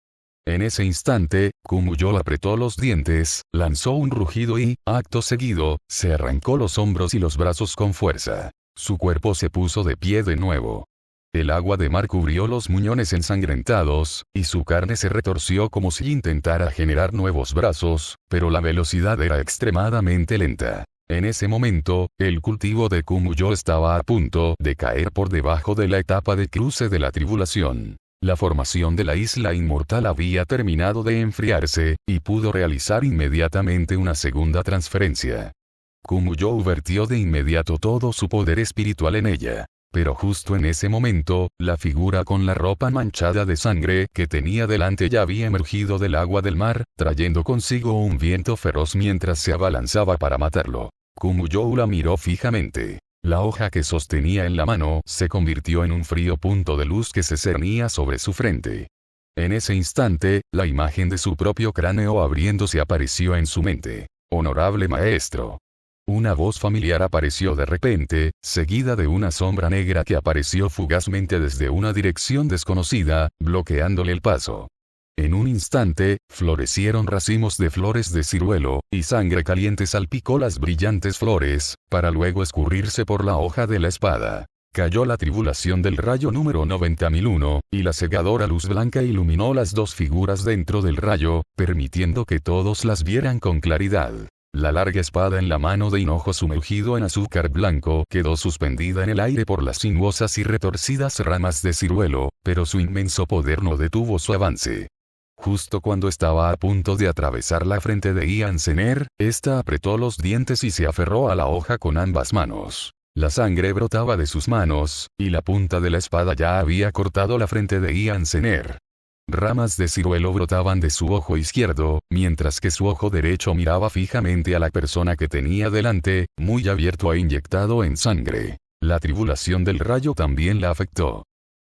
En ese instante, Kumuyou apretó los dientes, lanzó un rugido y, acto seguido, se arrancó los hombros y los brazos con fuerza. Su cuerpo se puso de pie de nuevo. El agua de mar cubrió los muñones ensangrentados, y su carne se retorció como si intentara generar nuevos brazos, pero la velocidad era extremadamente lenta. En ese momento, el cultivo de Kumuyo estaba a punto de caer por debajo de la etapa de cruce de la tribulación. La formación de la isla inmortal había terminado de enfriarse, y pudo realizar inmediatamente una segunda transferencia. Kumuyo vertió de inmediato todo su poder espiritual en ella. Pero justo en ese momento, la figura con la ropa manchada de sangre que tenía delante ya había emergido del agua del mar, trayendo consigo un viento feroz mientras se abalanzaba para matarlo. Kumuyo la miró fijamente. La hoja que sostenía en la mano se convirtió en un frío punto de luz que se cernía sobre su frente. En ese instante, la imagen de su propio cráneo abriéndose apareció en su mente. «Honorable maestro». Una voz familiar apareció de repente, seguida de una sombra negra que apareció fugazmente desde una dirección desconocida, bloqueándole el paso. En un instante, florecieron racimos de flores de ciruelo, y sangre caliente salpicó las brillantes flores, para luego escurrirse por la hoja de la espada. Cayó la tribulación del rayo número 90.001, y la cegadora luz blanca iluminó las dos figuras dentro del rayo, permitiendo que todos las vieran con claridad. La larga espada en la mano de hinojo sumergido en azúcar blanco quedó suspendida en el aire por las sinuosas y retorcidas ramas de ciruelo, pero su inmenso poder no detuvo su avance. Justo cuando estaba a punto de atravesar la frente de Ian Zener, ésta apretó los dientes y se aferró a la hoja con ambas manos. La sangre brotaba de sus manos, y la punta de la espada ya había cortado la frente de Ian Zener. Ramas de ciruelo brotaban de su ojo izquierdo, mientras que su ojo derecho miraba fijamente a la persona que tenía delante, muy abierto e inyectado en sangre. La tribulación del rayo también la afectó.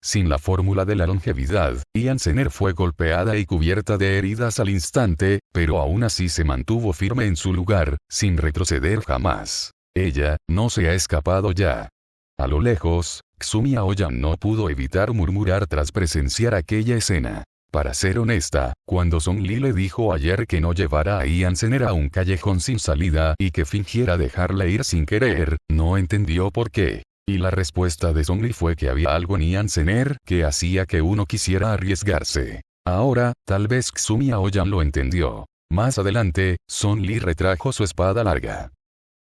Sin la fórmula de la longevidad, Ian Zener fue golpeada y cubierta de heridas al instante, pero aún así se mantuvo firme en su lugar, sin retroceder jamás. Ella, no se ha escapado ya. A lo lejos, Ksumi Aoyan no pudo evitar murmurar tras presenciar aquella escena. Para ser honesta, cuando Song Li le dijo ayer que no llevara a Ian Zener a un callejón sin salida y que fingiera dejarla ir sin querer, no entendió por qué. Y la respuesta de Song Li fue que había algo en Ian Zener que hacía que uno quisiera arriesgarse. Ahora, tal vez Ksumi Aoyan lo entendió. Más adelante, Song Li retrajo su espada larga.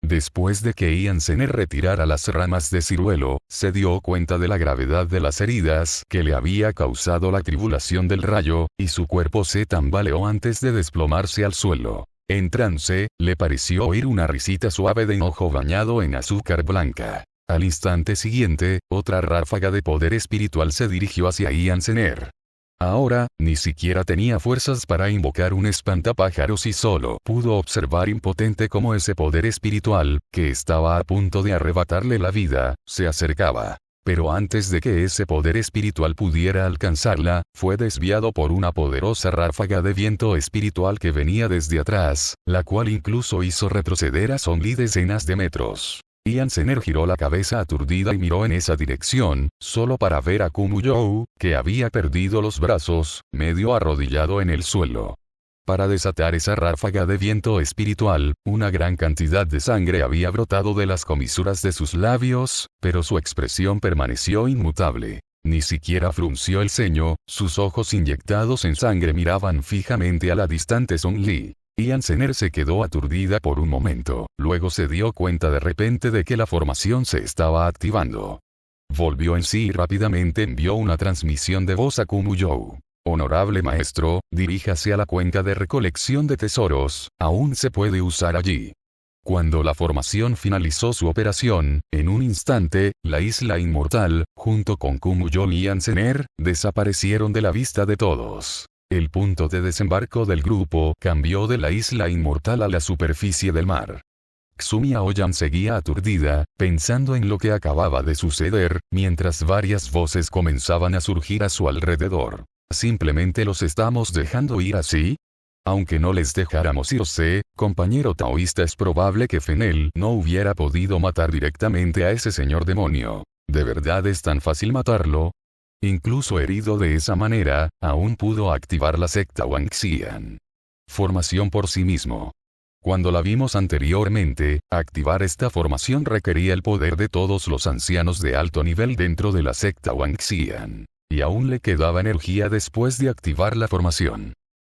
Después de que Ian Zener retirara las ramas de ciruelo, se dio cuenta de la gravedad de las heridas que le había causado la tribulación del rayo, y su cuerpo se tambaleó antes de desplomarse al suelo. En trance, le pareció oír una risita suave de enojo bañado en azúcar blanca. Al instante siguiente, otra ráfaga de poder espiritual se dirigió hacia Ian Zener. Ahora, ni siquiera tenía fuerzas para invocar un espantapájaros y solo pudo observar impotente cómo ese poder espiritual, que estaba a punto de arrebatarle la vida, se acercaba. Pero antes de que ese poder espiritual pudiera alcanzarla, fue desviado por una poderosa ráfaga de viento espiritual que venía desde atrás, la cual incluso hizo retroceder a Song Li decenas de metros. Ian Zener giró la cabeza aturdida y miró en esa dirección, solo para ver a Kumuyo, que había perdido los brazos, medio arrodillado en el suelo. Para desatar esa ráfaga de viento espiritual, una gran cantidad de sangre había brotado de las comisuras de sus labios, pero su expresión permaneció inmutable. Ni siquiera frunció el ceño, sus ojos inyectados en sangre miraban fijamente a la distante Song Li. Ian Zener se quedó aturdida por un momento, luego se dio cuenta de repente de que la formación se estaba activando. Volvió en sí y rápidamente envió una transmisión de voz a Kumuyo. Honorable maestro, diríjase a la cuenca de recolección de tesoros, aún se puede usar allí. Cuando la formación finalizó su operación, en un instante, la isla inmortal, junto con Kumuyo y Ian Zener, desaparecieron de la vista de todos. El punto de desembarco del grupo cambió de la isla inmortal a la superficie del mar. Ksumi Aoyan seguía aturdida, pensando en lo que acababa de suceder, mientras varias voces comenzaban a surgir a su alrededor. ¿Simplemente los estamos dejando ir así? Aunque no les dejáramos irse, compañero taoísta, es probable que Fenel no hubiera podido matar directamente a ese señor demonio. ¿De verdad es tan fácil matarlo? Incluso herido de esa manera, aún pudo activar la secta Wangxian. Formación por sí mismo. Cuando la vimos anteriormente, activar esta formación requería el poder de todos los ancianos de alto nivel dentro de la secta Wangxian. Y aún le quedaba energía después de activar la formación.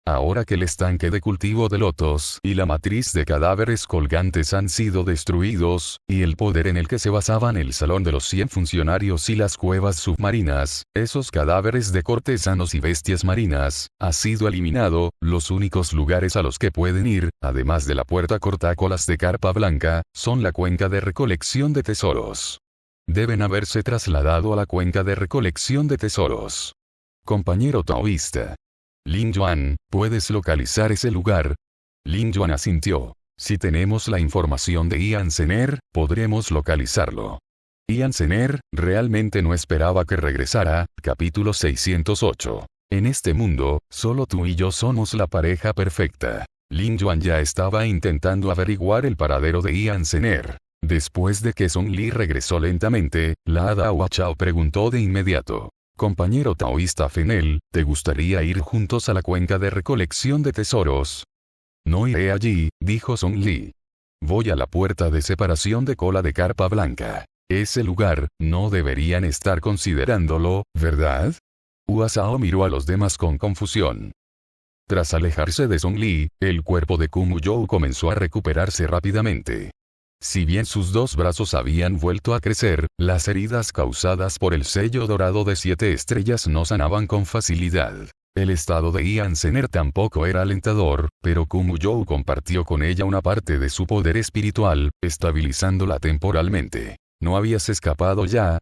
Ahora que el estanque de cultivo de lotos y la matriz de cadáveres colgantes han sido destruidos, y el poder en el que se basaban el salón de los 100 funcionarios y las cuevas submarinas, esos cadáveres de cortesanos y bestias marinas, ha sido eliminado, los únicos lugares a los que pueden ir, además de la puerta cortácolas de carpa blanca, son la cuenca de recolección de tesoros. Deben haberse trasladado a la cuenca de recolección de tesoros. Compañero taoísta. Lin Yuan, ¿puedes localizar ese lugar? Lin Yuan asintió. Si tenemos la información de Ian Zener, podremos localizarlo. Ian Zener, realmente no esperaba que regresara. Capítulo 608. En este mundo, solo tú y yo somos la pareja perfecta. Lin Yuan ya estaba intentando averiguar el paradero de Ian Zener. Después de que Song Li regresó lentamente, la hada Hua Chao preguntó de inmediato. Compañero taoísta Fenel, ¿te gustaría ir juntos a la cuenca de recolección de tesoros? No iré allí, dijo Song Li. Voy a la puerta de separación de cola de carpa blanca. Ese lugar, no deberían estar considerándolo, ¿verdad? Hua Chao miró a los demás con confusión. Tras alejarse de Song Li, el cuerpo de Kumu Zhou comenzó a recuperarse rápidamente. Si bien sus dos brazos habían vuelto a crecer, las heridas causadas por el sello dorado de 7 estrellas no sanaban con facilidad. El estado de Ian Zener tampoco era alentador, pero Kumu Zhou compartió con ella una parte de su poder espiritual, estabilizándola temporalmente. ¿No habías escapado ya?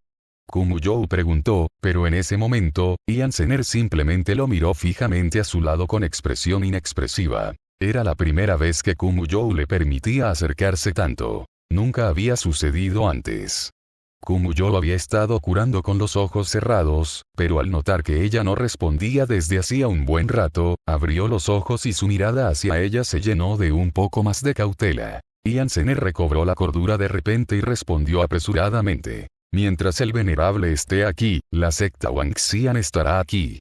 Kumu Zhou preguntó, pero en ese momento, Ian Zener simplemente lo miró fijamente a su lado con expresión inexpresiva. Era la primera vez que Kumu Zhou le permitía acercarse tanto. Nunca había sucedido antes. Kumu Zhou había estado curando con los ojos cerrados, pero al notar que ella no respondía desde hacía un buen rato, abrió los ojos y su mirada hacia ella se llenó de un poco más de cautela. Ian Zener recobró la cordura de repente y respondió apresuradamente. Mientras el venerable esté aquí, la secta Wangxian estará aquí.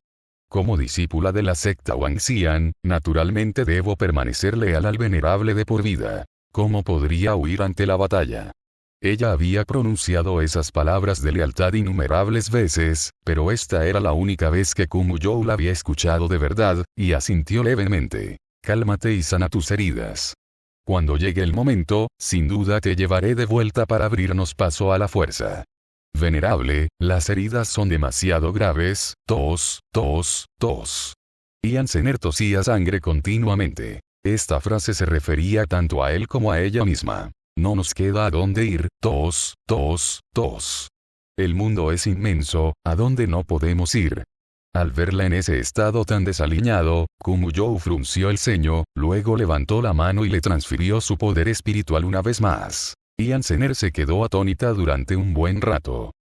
Como discípula de la secta Wangxian, naturalmente debo permanecer leal al venerable de por vida. ¿Cómo podría huir ante la batalla? Ella había pronunciado esas palabras de lealtad innumerables veces, pero esta era la única vez que Kumu Zhou la había escuchado de verdad, y asintió levemente. Cálmate y sana tus heridas. Cuando llegue el momento, sin duda te llevaré de vuelta para abrirnos paso a la fuerza. Venerable, las heridas son demasiado graves, tos, tos, tos. Ian Zener tosía sangre continuamente. Esta frase se refería tanto a él como a ella misma. No nos queda a dónde ir, tos, tos, tos. El mundo es inmenso, ¿a dónde no podemos ir? Al verla en ese estado tan desaliñado, Kumu Zhou frunció el ceño, luego levantó la mano y le transfirió su poder espiritual una vez más. Ian Zener se quedó atónita durante un buen rato.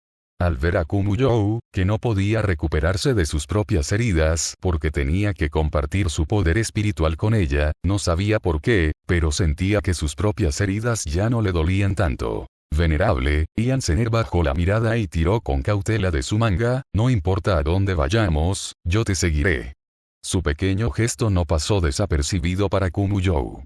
Al ver a Kumu Zhou, que no podía recuperarse de sus propias heridas porque tenía que compartir su poder espiritual con ella, no sabía por qué, pero sentía que sus propias heridas ya no le dolían tanto. Venerable, Ian Zener bajó la mirada y tiró con cautela de su manga, no importa a dónde vayamos, yo te seguiré. Su pequeño gesto no pasó desapercibido para Kumu Zhou.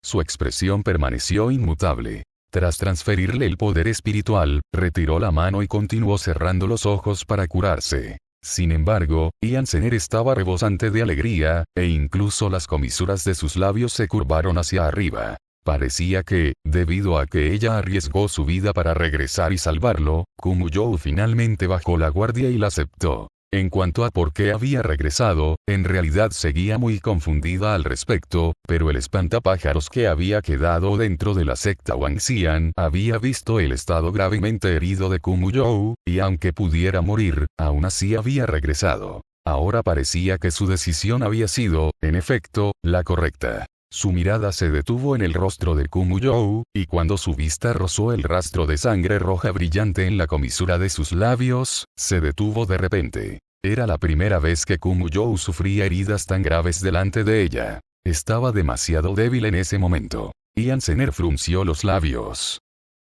Su expresión permaneció inmutable. Tras transferirle el poder espiritual, retiró la mano y continuó cerrando los ojos para curarse. Sin embargo, Ian Zener estaba rebosante de alegría, e incluso las comisuras de sus labios se curvaron hacia arriba. Parecía que, debido a que ella arriesgó su vida para regresar y salvarlo, Kumu Zhou finalmente bajó la guardia y la aceptó. En cuanto a por qué había regresado, en realidad seguía muy confundida al respecto, pero el espantapájaros que había quedado dentro de la secta Wangxian había visto el estado gravemente herido de Kumu Zhou, y aunque pudiera morir, aún así había regresado. Ahora parecía que su decisión había sido, en efecto, la correcta. Su mirada se detuvo en el rostro de Kumu Zhou, y cuando su vista rozó el rastro de sangre roja brillante en la comisura de sus labios, se detuvo de repente. Era la primera vez que Kumu Zhou sufría heridas tan graves delante de ella. Estaba demasiado débil en ese momento. Ian Zener frunció los labios.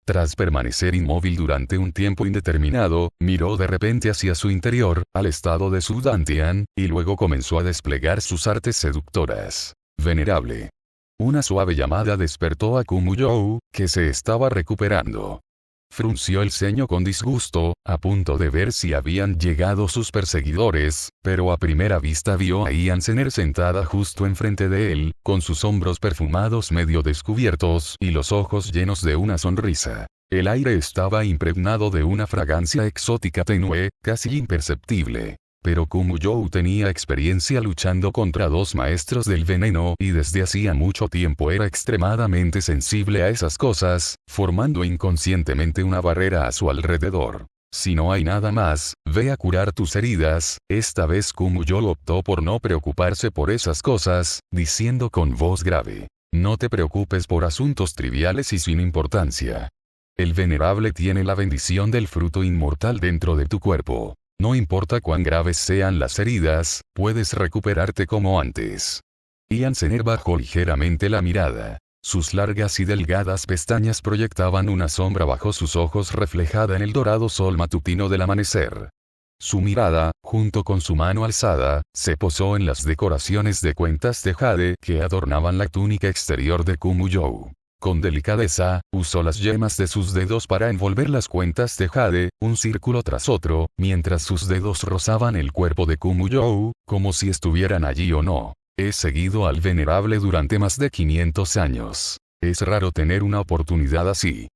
Tras permanecer inmóvil durante un tiempo indeterminado, miró de repente hacia su interior, al estado de su dantian, y luego comenzó a desplegar sus artes seductoras. Venerable. Una suave llamada despertó a Kumu Zhou, que se estaba recuperando. frunció el ceño con disgusto, a punto de ver si habían llegado sus perseguidores, pero a primera vista vio a Iansener sentada justo enfrente de él, con sus hombros perfumados medio descubiertos y los ojos llenos de una sonrisa. El aire estaba impregnado de una fragancia exótica tenue, casi imperceptible. Pero Kumuyou tenía experiencia luchando contra 2 maestros del veneno y desde hacía mucho tiempo era extremadamente sensible a esas cosas, formando inconscientemente una barrera a su alrededor. Si no hay nada más, ve a curar tus heridas. Esta vez Kumuyou optó por no preocuparse por esas cosas, diciendo con voz grave: no te preocupes por asuntos triviales y sin importancia. El venerable tiene la bendición del fruto inmortal dentro de tu cuerpo. No importa cuán graves sean las heridas, puedes recuperarte como antes. Iansener bajó ligeramente la mirada. Sus largas y delgadas pestañas proyectaban una sombra bajo sus ojos reflejada en el dorado sol matutino del amanecer. Su mirada, junto con su mano alzada, se posó en las decoraciones de cuentas de jade que adornaban la túnica exterior de Kumuyou. Con delicadeza, usó las yemas de sus dedos para envolver las cuentas de jade, un círculo tras otro, mientras sus dedos rozaban el cuerpo de Kumuyou, como si estuvieran allí o no. He seguido al venerable durante más de 500 años. Es raro tener una oportunidad así.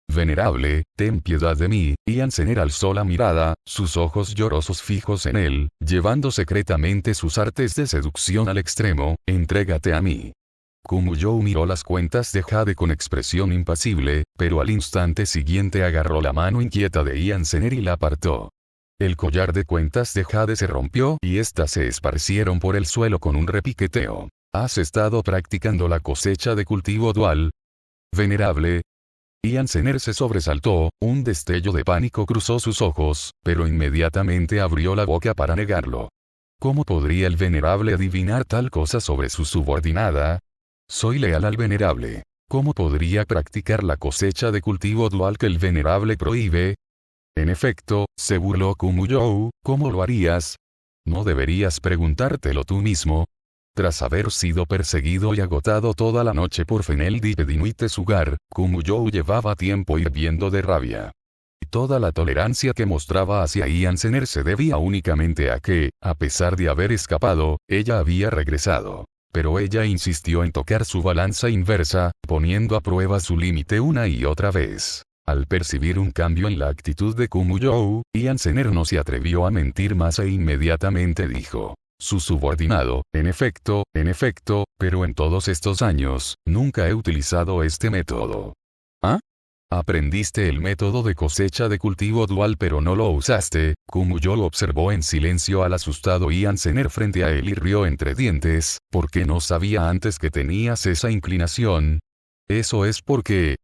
Venerable, ten piedad de mí. Iansener alzó la mirada, sus ojos llorosos fijos en él, llevando secretamente sus artes de seducción al extremo. Entrégate a mí. Kumuyou miró las cuentas de jade con expresión impasible, pero al instante siguiente agarró la mano inquieta de Iansener y la apartó. El collar de cuentas de jade se rompió y éstas se esparcieron por el suelo con un repiqueteo. ¿Has estado practicando la cosecha de cultivo dual? Venerable. Iansener se sobresaltó, un destello de pánico cruzó sus ojos, pero inmediatamente abrió la boca para negarlo. ¿Cómo podría el venerable adivinar tal cosa sobre su subordinada? Soy leal al venerable. ¿Cómo podría practicar la cosecha de cultivo dual que el venerable prohíbe? En efecto, se burló Kumuyou, ¿cómo lo harías? ¿No deberías preguntártelo tú mismo? Tras haber sido perseguido y agotado toda la noche por Feneldi Sugar, Kumuyou llevaba tiempo hirviendo de rabia. Y toda la tolerancia que mostraba hacia Iansener se debía únicamente a que, a pesar de haber escapado, ella había regresado. Pero ella insistió en tocar su balanza inversa, poniendo a prueba su límite una y otra vez. Al percibir un cambio en la actitud de Kumuyou, Iansener no se atrevió a mentir más e inmediatamente dijo: su subordinado, en efecto, pero en todos estos años, nunca he utilizado este método. ¿Ah? Aprendiste el método de cosecha de cultivo dual pero no lo usaste. Kumuyou observó en silencio al asustado Iansener frente a él y rió entre dientes, porque no sabía antes que tenías esa inclinación. Eso es porque,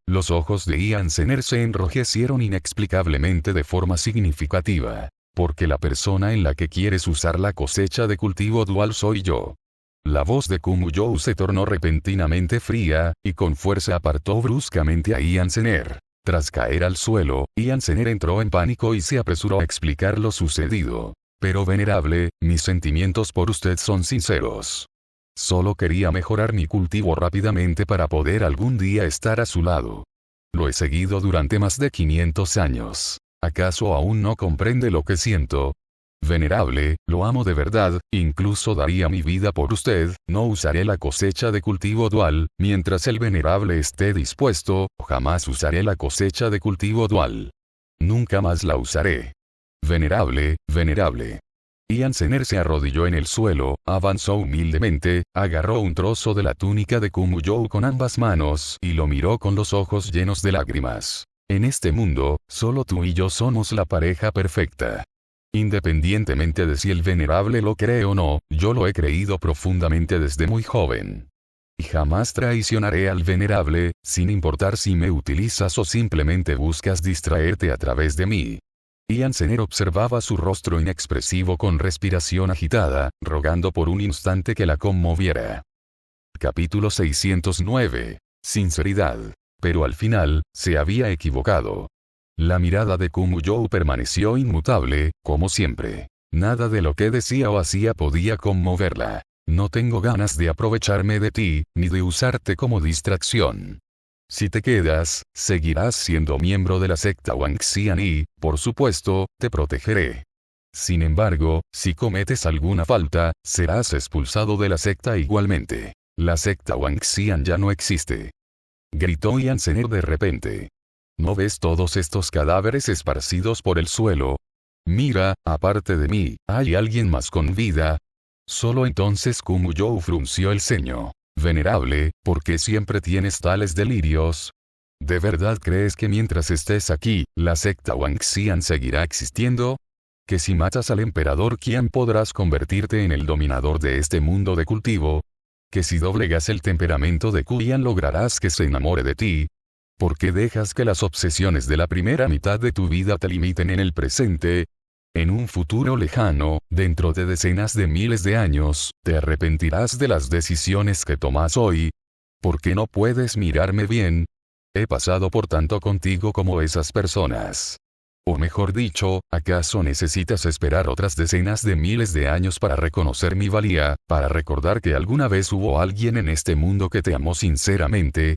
los ojos de Iansener se enrojecieron inexplicablemente de forma significativa. Porque la persona en la que quieres usar la cosecha de cultivo dual soy yo. La voz de Kumuyou se tornó repentinamente fría, y con fuerza apartó bruscamente a Iansener. Tras caer al suelo, Iansener entró en pánico y se apresuró a explicar lo sucedido. Pero venerable, mis sentimientos por usted son sinceros. Solo quería mejorar mi cultivo rápidamente para poder algún día estar a su lado. Lo he seguido durante más de 500 años. ¿Acaso aún no comprende lo que siento? Venerable, lo amo de verdad, incluso daría mi vida por usted. No usaré la cosecha de cultivo dual, mientras el venerable esté dispuesto. Jamás usaré la cosecha de cultivo dual. Nunca más la usaré. Venerable. Iansener se arrodilló en el suelo, avanzó humildemente, agarró un trozo de la túnica de Kumuyou con ambas manos y lo miró con los ojos llenos de lágrimas. En este mundo, solo tú y yo somos la pareja perfecta. Independientemente de si el venerable lo cree o no, yo lo he creído profundamente desde muy joven. Y jamás traicionaré al venerable, sin importar si me utilizas o simplemente buscas distraerte a través de mí. Iansener observaba su rostro inexpresivo con respiración agitada, rogando por un instante que la conmoviera. Capítulo 609. Sinceridad. Pero al final, se había equivocado. La mirada de Kumuyou permaneció inmutable, como siempre. Nada de lo que decía o hacía podía conmoverla. No tengo ganas de aprovecharme de ti, ni de usarte como distracción. Si te quedas, seguirás siendo miembro de la secta Wangxian y, por supuesto, te protegeré. Sin embargo, si cometes alguna falta, serás expulsado de la secta igualmente. La secta Wangxian ya no existe. Gritó Yan Zener de repente. ¿No ves todos estos cadáveres esparcidos por el suelo? Mira, aparte de mí, ¿hay alguien más con vida? Solo entonces Kumu Youo frunció el ceño. Venerable, ¿por qué siempre tienes tales delirios? ¿De verdad crees que mientras estés aquí, la secta Wangxian seguirá existiendo? ¿Que si matas al emperador Qian podrás convertirte en el dominador de este mundo de cultivo? ¿Que si doblegas el temperamento de Qian lograrás que se enamore de ti? ¿Por qué dejas que las obsesiones de la primera mitad de tu vida te limiten en el presente? En un futuro lejano, dentro de decenas de miles de años, te arrepentirás de las decisiones que tomas hoy. ¿Por qué no puedes mirarme bien? He pasado por tanto contigo como esas personas. O mejor dicho, ¿acaso necesitas esperar otras decenas de miles de años para reconocer mi valía, para recordar que alguna vez hubo alguien en este mundo que te amó sinceramente?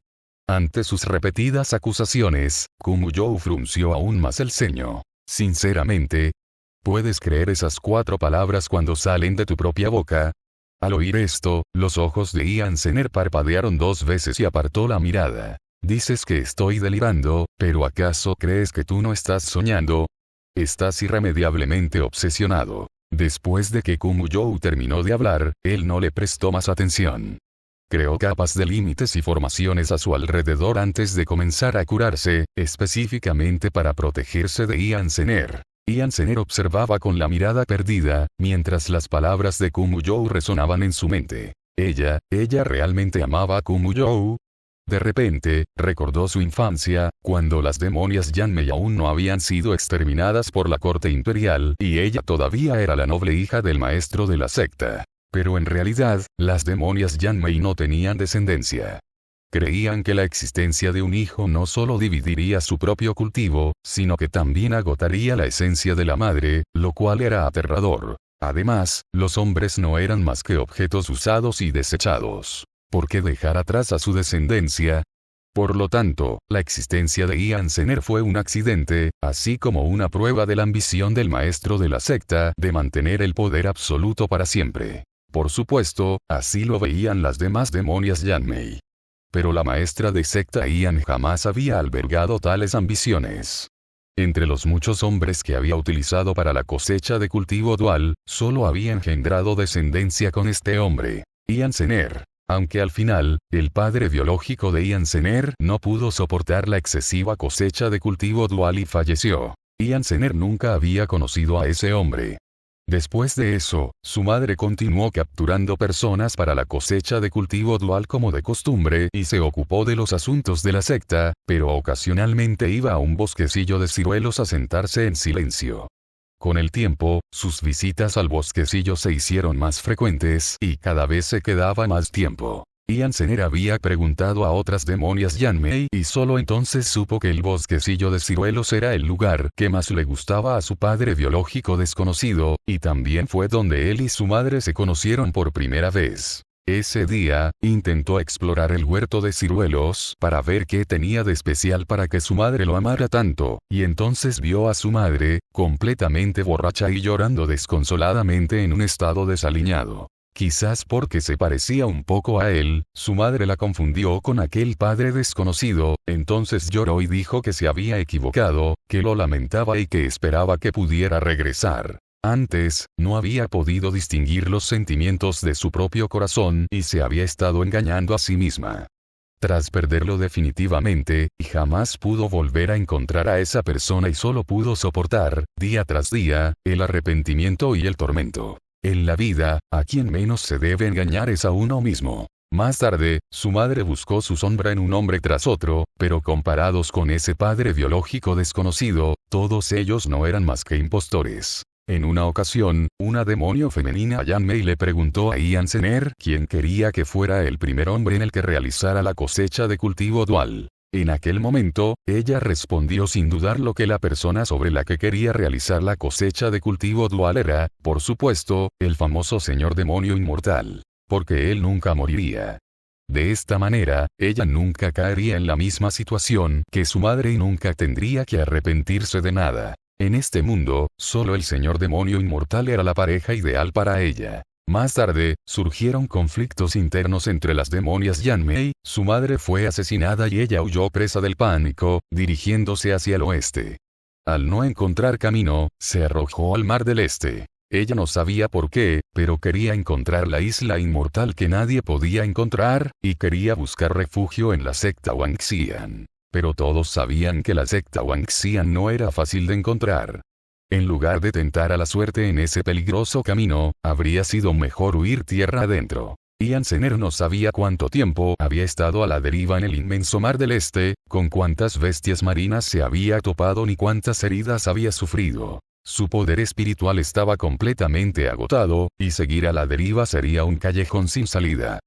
Ante sus repetidas acusaciones, Kumu Youo frunció aún más el ceño. Sinceramente, ¿puedes creer esas 4 palabras cuando salen de tu propia boca? Al oír esto, los ojos de Yan Zener parpadearon 2 veces y apartó la mirada. Dices que estoy delirando, pero ¿acaso crees que tú no estás soñando? Estás irremediablemente obsesionado. Después de que Kumu Youo terminó de hablar, él no le prestó más atención. Creó capas de límites y formaciones a su alrededor antes de comenzar a curarse, específicamente para protegerse de Yan Zener. Yan Zener observaba con la mirada perdida, mientras las palabras de Kumu Youo resonaban en su mente. Ella realmente amaba a Kumu Youo. De repente, recordó su infancia, cuando las demonias Yanmei aún no habían sido exterminadas por la corte imperial, y ella todavía era la noble hija del maestro de la secta. Pero en realidad, las demonias Yanmei no tenían descendencia. Creían que la existencia de un hijo no solo dividiría su propio cultivo, sino que también agotaría la esencia de la madre, lo cual era aterrador. Además, los hombres no eran más que objetos usados y desechados. ¿Por qué dejar atrás a su descendencia? Por lo tanto, la existencia de Yan Zener fue un accidente, así como una prueba de la ambición del maestro de la secta de mantener el poder absoluto para siempre. Por supuesto, así lo veían las demás demonias Yanmei. Pero la maestra de secta Yan jamás había albergado tales ambiciones. Entre los muchos hombres que había utilizado para la cosecha de cultivo dual, solo había engendrado descendencia con este hombre, Yan Zener. Aunque al final, el padre biológico de Yan Zener no pudo soportar la excesiva cosecha de cultivo dual y falleció. Yan Zener nunca había conocido a ese hombre. Después de eso, su madre continuó capturando personas para la cosecha de cultivo dual como de costumbre y se ocupó de los asuntos de la secta, pero ocasionalmente iba a un bosquecillo de ciruelos a sentarse en silencio. Con el tiempo, sus visitas al bosquecillo se hicieron más frecuentes y cada vez se quedaba más tiempo. Yan Zener había preguntado a otras demonias Yanmei y solo entonces supo que el bosquecillo de ciruelos era el lugar que más le gustaba a su padre biológico desconocido, y también fue donde él y su madre se conocieron por primera vez. Ese día, intentó explorar el huerto de ciruelos para ver qué tenía de especial para que su madre lo amara tanto, y entonces vio a su madre, completamente borracha y llorando desconsoladamente en un estado desaliñado. Quizás porque se parecía un poco a él, su madre la confundió con aquel padre desconocido, entonces lloró y dijo que se había equivocado, que lo lamentaba y que esperaba que pudiera regresar. Antes, no había podido distinguir los sentimientos de su propio corazón y se había estado engañando a sí misma. Tras perderlo definitivamente, jamás pudo volver a encontrar a esa persona y solo pudo soportar, día tras día, el arrepentimiento y el tormento. En la vida, a quien menos se debe engañar es a uno mismo. Más tarde, su madre buscó su sombra en un hombre tras otro, pero comparados con ese padre biológico desconocido, todos ellos no eran más que impostores. En una ocasión, una demonio femenina Yanmei le preguntó a Yan Zener quién quería que fuera el primer hombre en el que realizara la cosecha de cultivo dual. En aquel momento, ella respondió sin dudarlo que la persona sobre la que quería realizar la cosecha de cultivo dual era, por supuesto, el famoso señor demonio inmortal. Porque él nunca moriría. De esta manera, ella nunca caería en la misma situación que su madre y nunca tendría que arrepentirse de nada. En este mundo, solo el señor demonio inmortal era la pareja ideal para ella. Más tarde, surgieron conflictos internos entre las demonias Yanmei, su madre fue asesinada y ella huyó presa del pánico, dirigiéndose hacia el oeste. Al no encontrar camino, se arrojó al mar del este. Ella no sabía por qué, pero quería encontrar la isla inmortal que nadie podía encontrar, y quería buscar refugio en la secta Wangxian. Pero todos sabían que la secta Wangxian no era fácil de encontrar. En lugar de tentar a la suerte en ese peligroso camino, habría sido mejor huir tierra adentro. Ian Zener no sabía cuánto tiempo había estado a la deriva en el inmenso mar del este, con cuántas bestias marinas se había topado ni cuántas heridas había sufrido. Su poder espiritual estaba completamente agotado, y seguir a la deriva sería un callejón sin salida.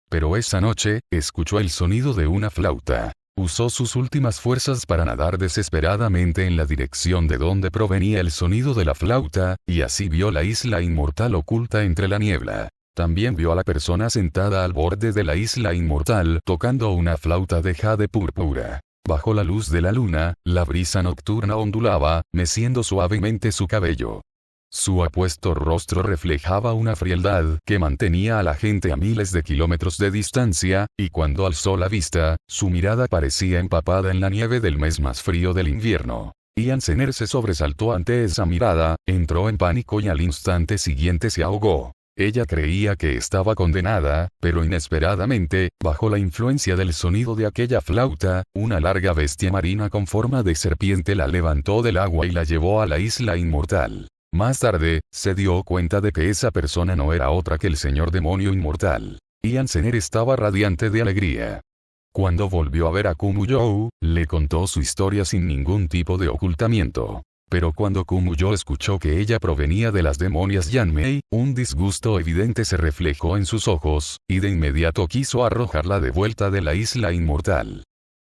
Pero esa noche, escuchó el sonido de una flauta. Usó sus últimas fuerzas para nadar desesperadamente en la dirección de donde provenía el sonido de la flauta, y así vio la isla inmortal oculta entre la niebla. También vio a la persona sentada al borde de la isla inmortal, tocando una flauta de jade púrpura. Bajo la luz de la luna, la brisa nocturna ondulaba, meciendo suavemente su cabello. Su apuesto rostro reflejaba una frialdad que mantenía a la gente a miles de kilómetros de distancia, y cuando alzó la vista, su mirada parecía empapada en la nieve del mes más frío del invierno. Ian Zener se sobresaltó ante esa mirada, entró en pánico y al instante siguiente se ahogó. Ella creía que estaba condenada, pero inesperadamente, bajo la influencia del sonido de aquella flauta, una larga bestia marina con forma de serpiente la levantó del agua y la llevó a la isla inmortal. Más tarde, se dio cuenta de que esa persona no era otra que el señor demonio inmortal. Ian Zener estaba radiante de alegría. Cuando volvió a ver a Kumuyou, le contó su historia sin ningún tipo de ocultamiento. Pero cuando Kumuyou escuchó que ella provenía de las demonias Yanmei, un disgusto evidente se reflejó en sus ojos, y de inmediato quiso arrojarla de vuelta de la isla inmortal.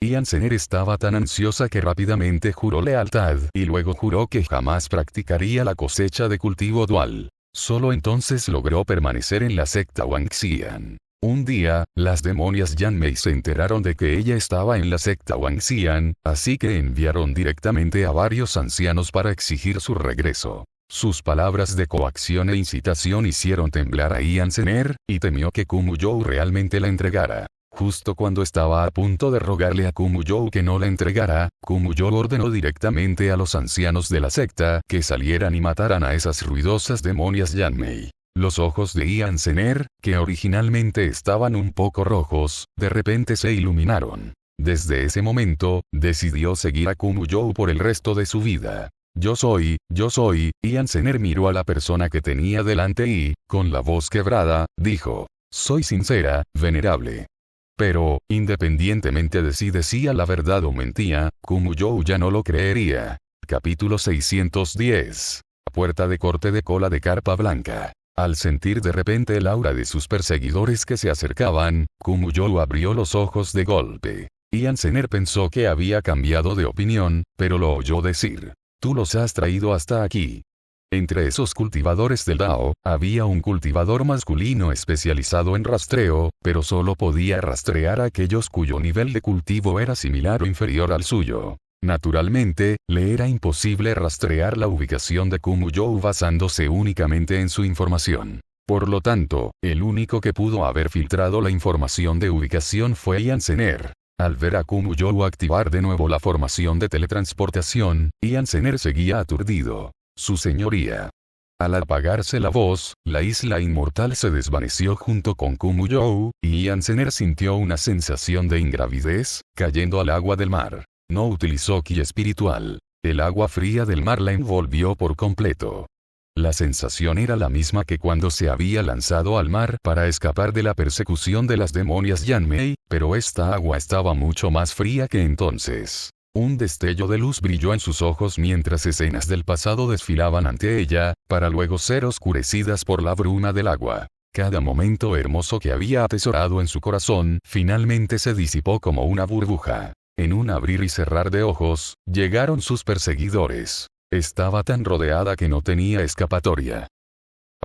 Ian Zener estaba tan ansiosa que rápidamente juró lealtad, y luego juró que jamás practicaría la cosecha de cultivo dual. Solo entonces logró permanecer en la secta Wangxian. Un día, las demonias Yanmei se enteraron de que ella estaba en la secta Wangxian, así que enviaron directamente a varios ancianos para exigir su regreso. Sus palabras de coacción e incitación hicieron temblar a Ian Zener, y temió que Kumuyou realmente la entregara. Justo cuando estaba a punto de rogarle a Kumuyou que no la entregara, Kumuyou ordenó directamente a los ancianos de la secta que salieran y mataran a esas ruidosas demonias Yanmei. Los ojos de Ian Zener, que originalmente estaban un poco rojos, de repente se iluminaron. Desde ese momento, decidió seguir a Kumuyou por el resto de su vida. Yo soy, Ian Zener miró a la persona que tenía delante y, con la voz quebrada, dijo, soy sincera, venerable. Pero, independientemente de si decía la verdad o mentía, Kumuyou ya no lo creería. Capítulo 610. Puerta de corte de cola de carpa blanca. Al sentir de repente el aura de sus perseguidores que se acercaban, Kumuyou abrió los ojos de golpe. Ian Zener pensó que había cambiado de opinión, pero lo oyó decir, tú los has traído hasta aquí. Entre esos cultivadores del Dao, había un cultivador masculino especializado en rastreo, pero solo podía rastrear a aquellos cuyo nivel de cultivo era similar o inferior al suyo. Naturalmente, le era imposible rastrear la ubicación de Kumuyou basándose únicamente en su información. Por lo tanto, el único que pudo haber filtrado la información de ubicación fue Ian Zener. Al ver a Kumuyou activar de nuevo la formación de teletransportación, Ian Zener seguía aturdido. Su señoría. Al apagarse la voz, la isla inmortal se desvaneció junto con Kumuyou, y Ian Zener sintió una sensación de ingravidez, cayendo al agua del mar. No utilizó ki espiritual. El agua fría del mar la envolvió por completo. La sensación era la misma que cuando se había lanzado al mar para escapar de la persecución de las demonias Yanmei, pero esta agua estaba mucho más fría que entonces. Un destello de luz brilló en sus ojos mientras escenas del pasado desfilaban ante ella, para luego ser oscurecidas por la bruma del agua. Cada momento hermoso que había atesorado en su corazón, finalmente se disipó como una burbuja. En un abrir y cerrar de ojos, llegaron sus perseguidores. Estaba tan rodeada que no tenía escapatoria.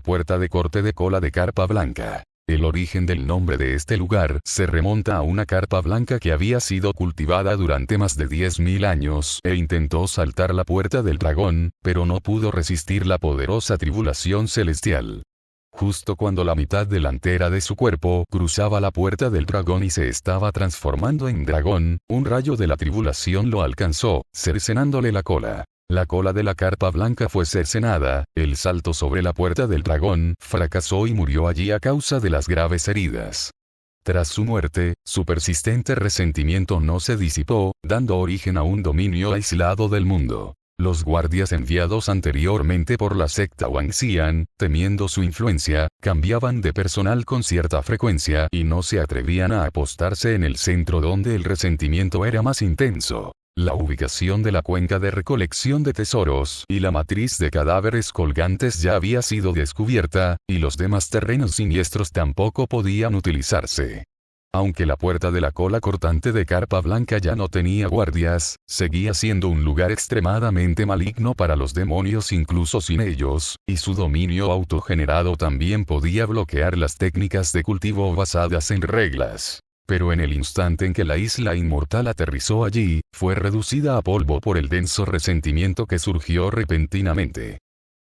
Puerta de corte de cola de carpa blanca. El origen del nombre de este lugar se remonta a una carpa blanca que había sido cultivada durante más de 10.000 años e intentó saltar la puerta del dragón, pero no pudo resistir la poderosa tribulación celestial. Justo cuando la mitad delantera de su cuerpo cruzaba la puerta del dragón y se estaba transformando en dragón, un rayo de la tribulación lo alcanzó, cercenándole la cola. La cola de la carpa blanca fue cercenada, el salto sobre la puerta del dragón fracasó y murió allí a causa de las graves heridas. Tras su muerte, su persistente resentimiento no se disipó, dando origen a un dominio aislado del mundo. Los guardias enviados anteriormente por la secta Wangxian, temiendo su influencia, cambiaban de personal con cierta frecuencia y no se atrevían a apostarse en el centro donde el resentimiento era más intenso. La ubicación de la cuenca de recolección de tesoros y la matriz de cadáveres colgantes ya había sido descubierta, y los demás terrenos siniestros tampoco podían utilizarse. Aunque la puerta de la cola cortante de carpa blanca ya no tenía guardias, seguía siendo un lugar extremadamente maligno para los demonios incluso sin ellos, y su dominio autogenerado también podía bloquear las técnicas de cultivo basadas en reglas. Pero en el instante en que la isla inmortal aterrizó allí, fue reducida a polvo por el denso resentimiento que surgió repentinamente.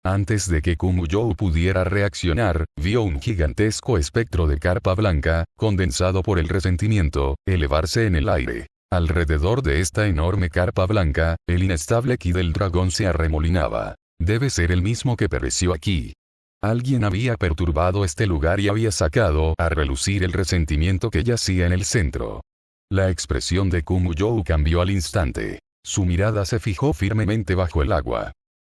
Antes de que Kumuyou pudiera reaccionar, vio un gigantesco espectro de carpa blanca, condensado por el resentimiento, elevarse en el aire. Alrededor de esta enorme carpa blanca, el inestable ki del dragón se arremolinaba. Debe ser el mismo que pereció aquí. Alguien había perturbado este lugar y había sacado a relucir el resentimiento que yacía en el centro. La expresión de Kumuyou cambió al instante. Su mirada se fijó firmemente bajo el agua.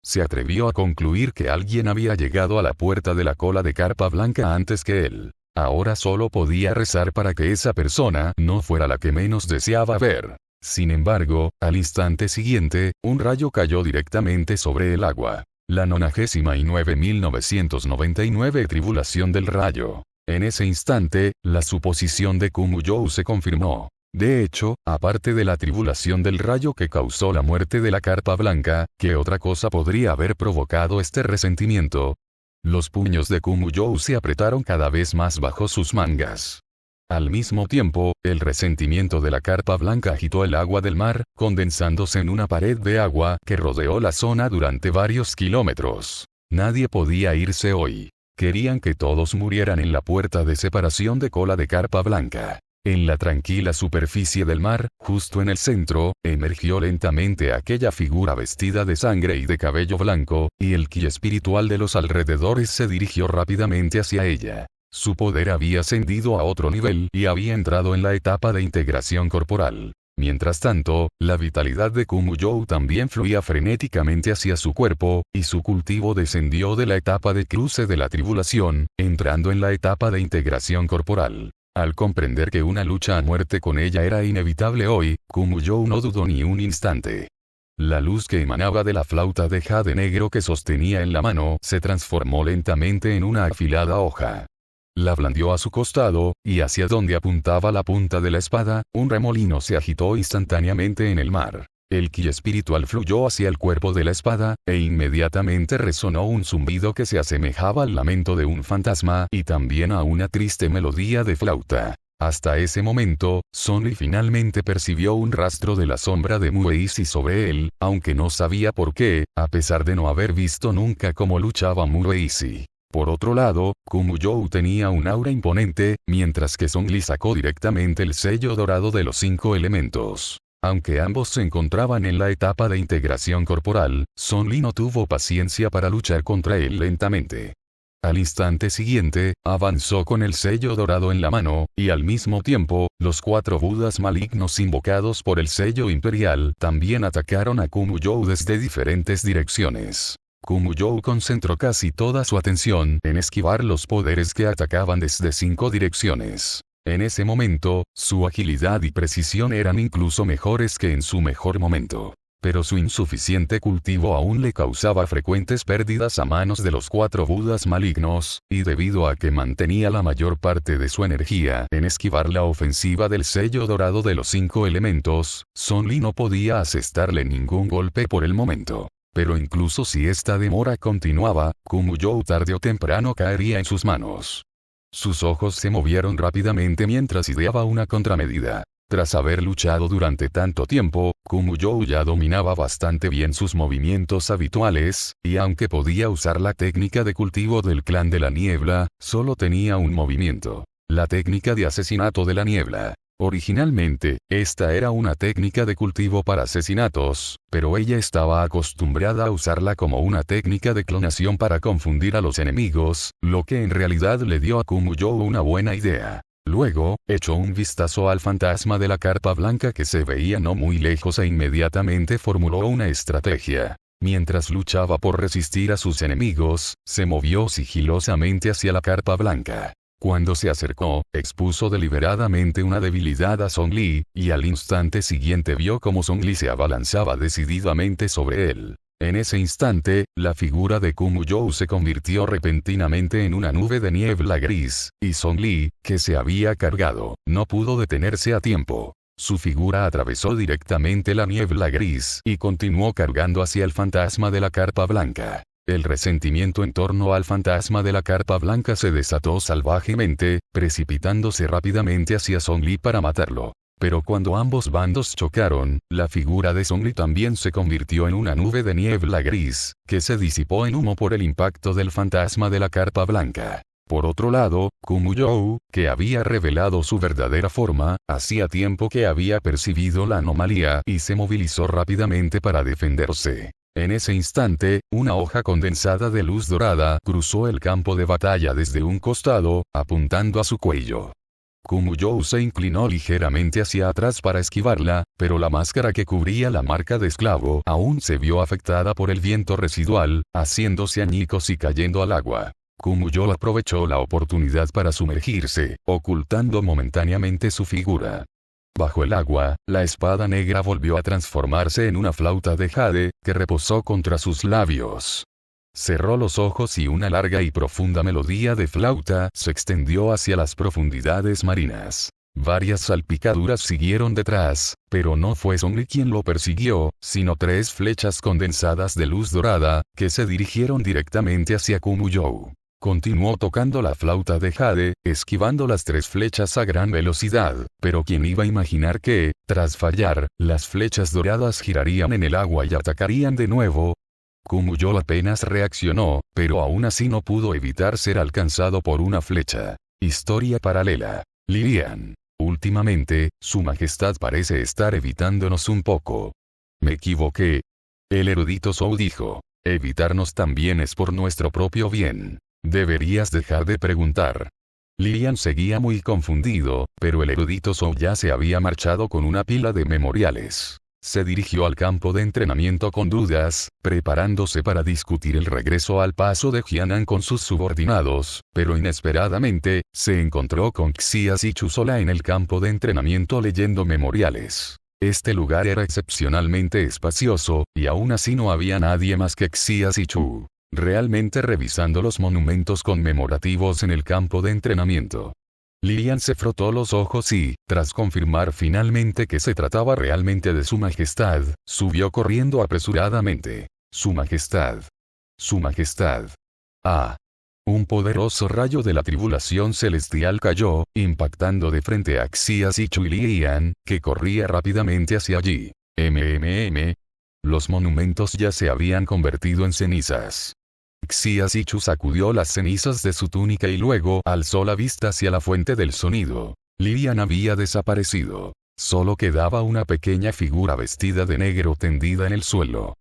Se atrevió a concluir que alguien había llegado a la puerta de la cola de carpa blanca antes que él. Ahora solo podía rezar para que esa persona no fuera la que menos deseaba ver. Sin embargo, al instante siguiente, un rayo cayó directamente sobre el agua. La 99.999 tribulación del rayo. En ese instante, la suposición de Kumuyou se confirmó. De hecho, aparte de la tribulación del rayo que causó la muerte de la carpa blanca, ¿qué otra cosa podría haber provocado este resentimiento? Los puños de Kumuyou se apretaron cada vez más bajo sus mangas. Al mismo tiempo, el resentimiento de la carpa blanca agitó el agua del mar, condensándose en una pared de agua que rodeó la zona durante varios kilómetros. Nadie podía irse hoy. Querían que todos murieran en la puerta de separación de cola de carpa blanca. En la tranquila superficie del mar, justo en el centro, emergió lentamente aquella figura vestida de sangre y de cabello blanco, y el ki espiritual de los alrededores se dirigió rápidamente hacia ella. Su poder había ascendido a otro nivel y había entrado en la etapa de integración corporal. Mientras tanto, la vitalidad de Kumuyou también fluía frenéticamente hacia su cuerpo, y su cultivo descendió de la etapa de cruce de la tribulación, entrando en la etapa de integración corporal. Al comprender que una lucha a muerte con ella era inevitable hoy, Kumuyou no dudó ni un instante. La luz que emanaba de la flauta de jade negro que sostenía en la mano se transformó lentamente en una afilada hoja. La blandió a su costado, y hacia donde apuntaba la punta de la espada, un remolino se agitó instantáneamente en el mar. El ki espiritual fluyó hacia el cuerpo de la espada, e inmediatamente resonó un zumbido que se asemejaba al lamento de un fantasma y también a una triste melodía de flauta. Hasta ese momento, Sonny finalmente percibió un rastro de la sombra de Mueisi sobre él, aunque no sabía por qué, a pesar de no haber visto nunca cómo luchaba Mueisi. Por otro lado, Kumuyou tenía un aura imponente, mientras que Song Li sacó directamente el sello dorado de los 5 elementos. Aunque ambos se encontraban en la etapa de integración corporal, Song Li no tuvo paciencia para luchar contra él lentamente. Al instante siguiente, avanzó con el sello dorado en la mano, y al mismo tiempo, los 4 budas malignos invocados por el sello imperial también atacaron a Kumuyou desde diferentes direcciones. Kumuyou concentró casi toda su atención en esquivar los poderes que atacaban desde 5 direcciones. En ese momento, su agilidad y precisión eran incluso mejores que en su mejor momento. Pero su insuficiente cultivo aún le causaba frecuentes pérdidas a manos de los 4 budas malignos, y debido a que mantenía la mayor parte de su energía en esquivar la ofensiva del sello dorado de los 5 elementos, Song Li no podía asestarle ningún golpe por el momento. Pero incluso si esta demora continuaba, Kumuyou tarde o temprano caería en sus manos. Sus ojos se movieron rápidamente mientras ideaba una contramedida. Tras haber luchado durante tanto tiempo, Kumuyou ya dominaba bastante bien sus movimientos habituales, y aunque podía usar la técnica de cultivo del clan de la niebla, solo tenía un movimiento. La técnica de asesinato de la niebla. Originalmente, esta era una técnica de cultivo para asesinatos, pero ella estaba acostumbrada a usarla como una técnica de clonación para confundir a los enemigos, lo que en realidad le dio a Kumuyou una buena idea. Luego, echó un vistazo al fantasma de la carpa blanca que se veía no muy lejos e inmediatamente formuló una estrategia. Mientras luchaba por resistir a sus enemigos, se movió sigilosamente hacia la carpa blanca. Cuando se acercó, expuso deliberadamente una debilidad a Song Li, y al instante siguiente vio cómo Song Li se abalanzaba decididamente sobre él. En ese instante, la figura de Kumuyou se convirtió repentinamente en una nube de niebla gris, y Song Li, que se había cargado, no pudo detenerse a tiempo. Su figura atravesó directamente la niebla gris y continuó cargando hacia el fantasma de la carpa blanca. El resentimiento en torno al fantasma de la carpa blanca se desató salvajemente, precipitándose rápidamente hacia Song Li para matarlo. Pero cuando ambos bandos chocaron, la figura de Song Li también se convirtió en una nube de niebla gris, que se disipó en humo por el impacto del fantasma de la carpa blanca. Por otro lado, Kumuyou, que había revelado su verdadera forma, hacía tiempo que había percibido la anomalía y se movilizó rápidamente para defenderse. En ese instante, una hoja condensada de luz dorada cruzó el campo de batalla desde un costado, apuntando a su cuello. Kumuyou se inclinó ligeramente hacia atrás para esquivarla, pero la máscara que cubría la marca de esclavo aún se vio afectada por el viento residual, haciéndose añicos y cayendo al agua. Kumuyou aprovechó la oportunidad para sumergirse, ocultando momentáneamente su figura. Bajo el agua, la espada negra volvió a transformarse en una flauta de jade, que reposó contra sus labios. Cerró los ojos y una larga y profunda melodía de flauta se extendió hacia las profundidades marinas. Varias salpicaduras siguieron detrás, pero no fue Song Li quien lo persiguió, sino 3 flechas condensadas de luz dorada, que se dirigieron directamente hacia Kumuyou. Continuó tocando la flauta de jade, esquivando las 3 flechas a gran velocidad, pero ¿quién iba a imaginar que, tras fallar, las flechas doradas girarían en el agua y atacarían de nuevo? Kumuyou apenas reaccionó, pero aún así no pudo evitar ser alcanzado por una flecha. Historia paralela. Lilian. Últimamente, Su Majestad parece estar evitándonos un poco. Me equivoqué. El erudito Zhou dijo. Evitarnos también es por nuestro propio bien. Deberías dejar de preguntar. Lilian seguía muy confundido, pero el erudito Zhou ya se había marchado con una pila de memoriales. Se dirigió al campo de entrenamiento con dudas, preparándose para discutir el regreso al paso de Jianan con sus subordinados, pero inesperadamente, se encontró con Xia Zichu sola en el campo de entrenamiento leyendo memoriales. Este lugar era excepcionalmente espacioso, y aún así no había nadie más que Xia Zichu, realmente revisando los monumentos conmemorativos en el campo de entrenamiento. Lilian se frotó los ojos y, tras confirmar finalmente que se trataba realmente de Su Majestad, subió corriendo apresuradamente. Su Majestad. Su Majestad. Ah. Un poderoso rayo de la tribulación celestial cayó, impactando de frente a Xia Zichu y Lilian, que corría rápidamente hacia allí. Los monumentos ya se habían convertido en cenizas. Xia Zichu sacudió las cenizas de su túnica y luego alzó la vista hacia la fuente del sonido. Lilian había desaparecido. Solo quedaba una pequeña figura vestida de negro tendida en el suelo.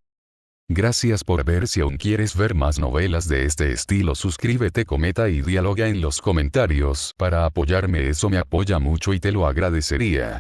Gracias por ver. Si aún quieres ver más novelas de este estilo, suscríbete, comenta y dialoga en los comentarios. Para apoyarme, eso me apoya mucho y te lo agradecería.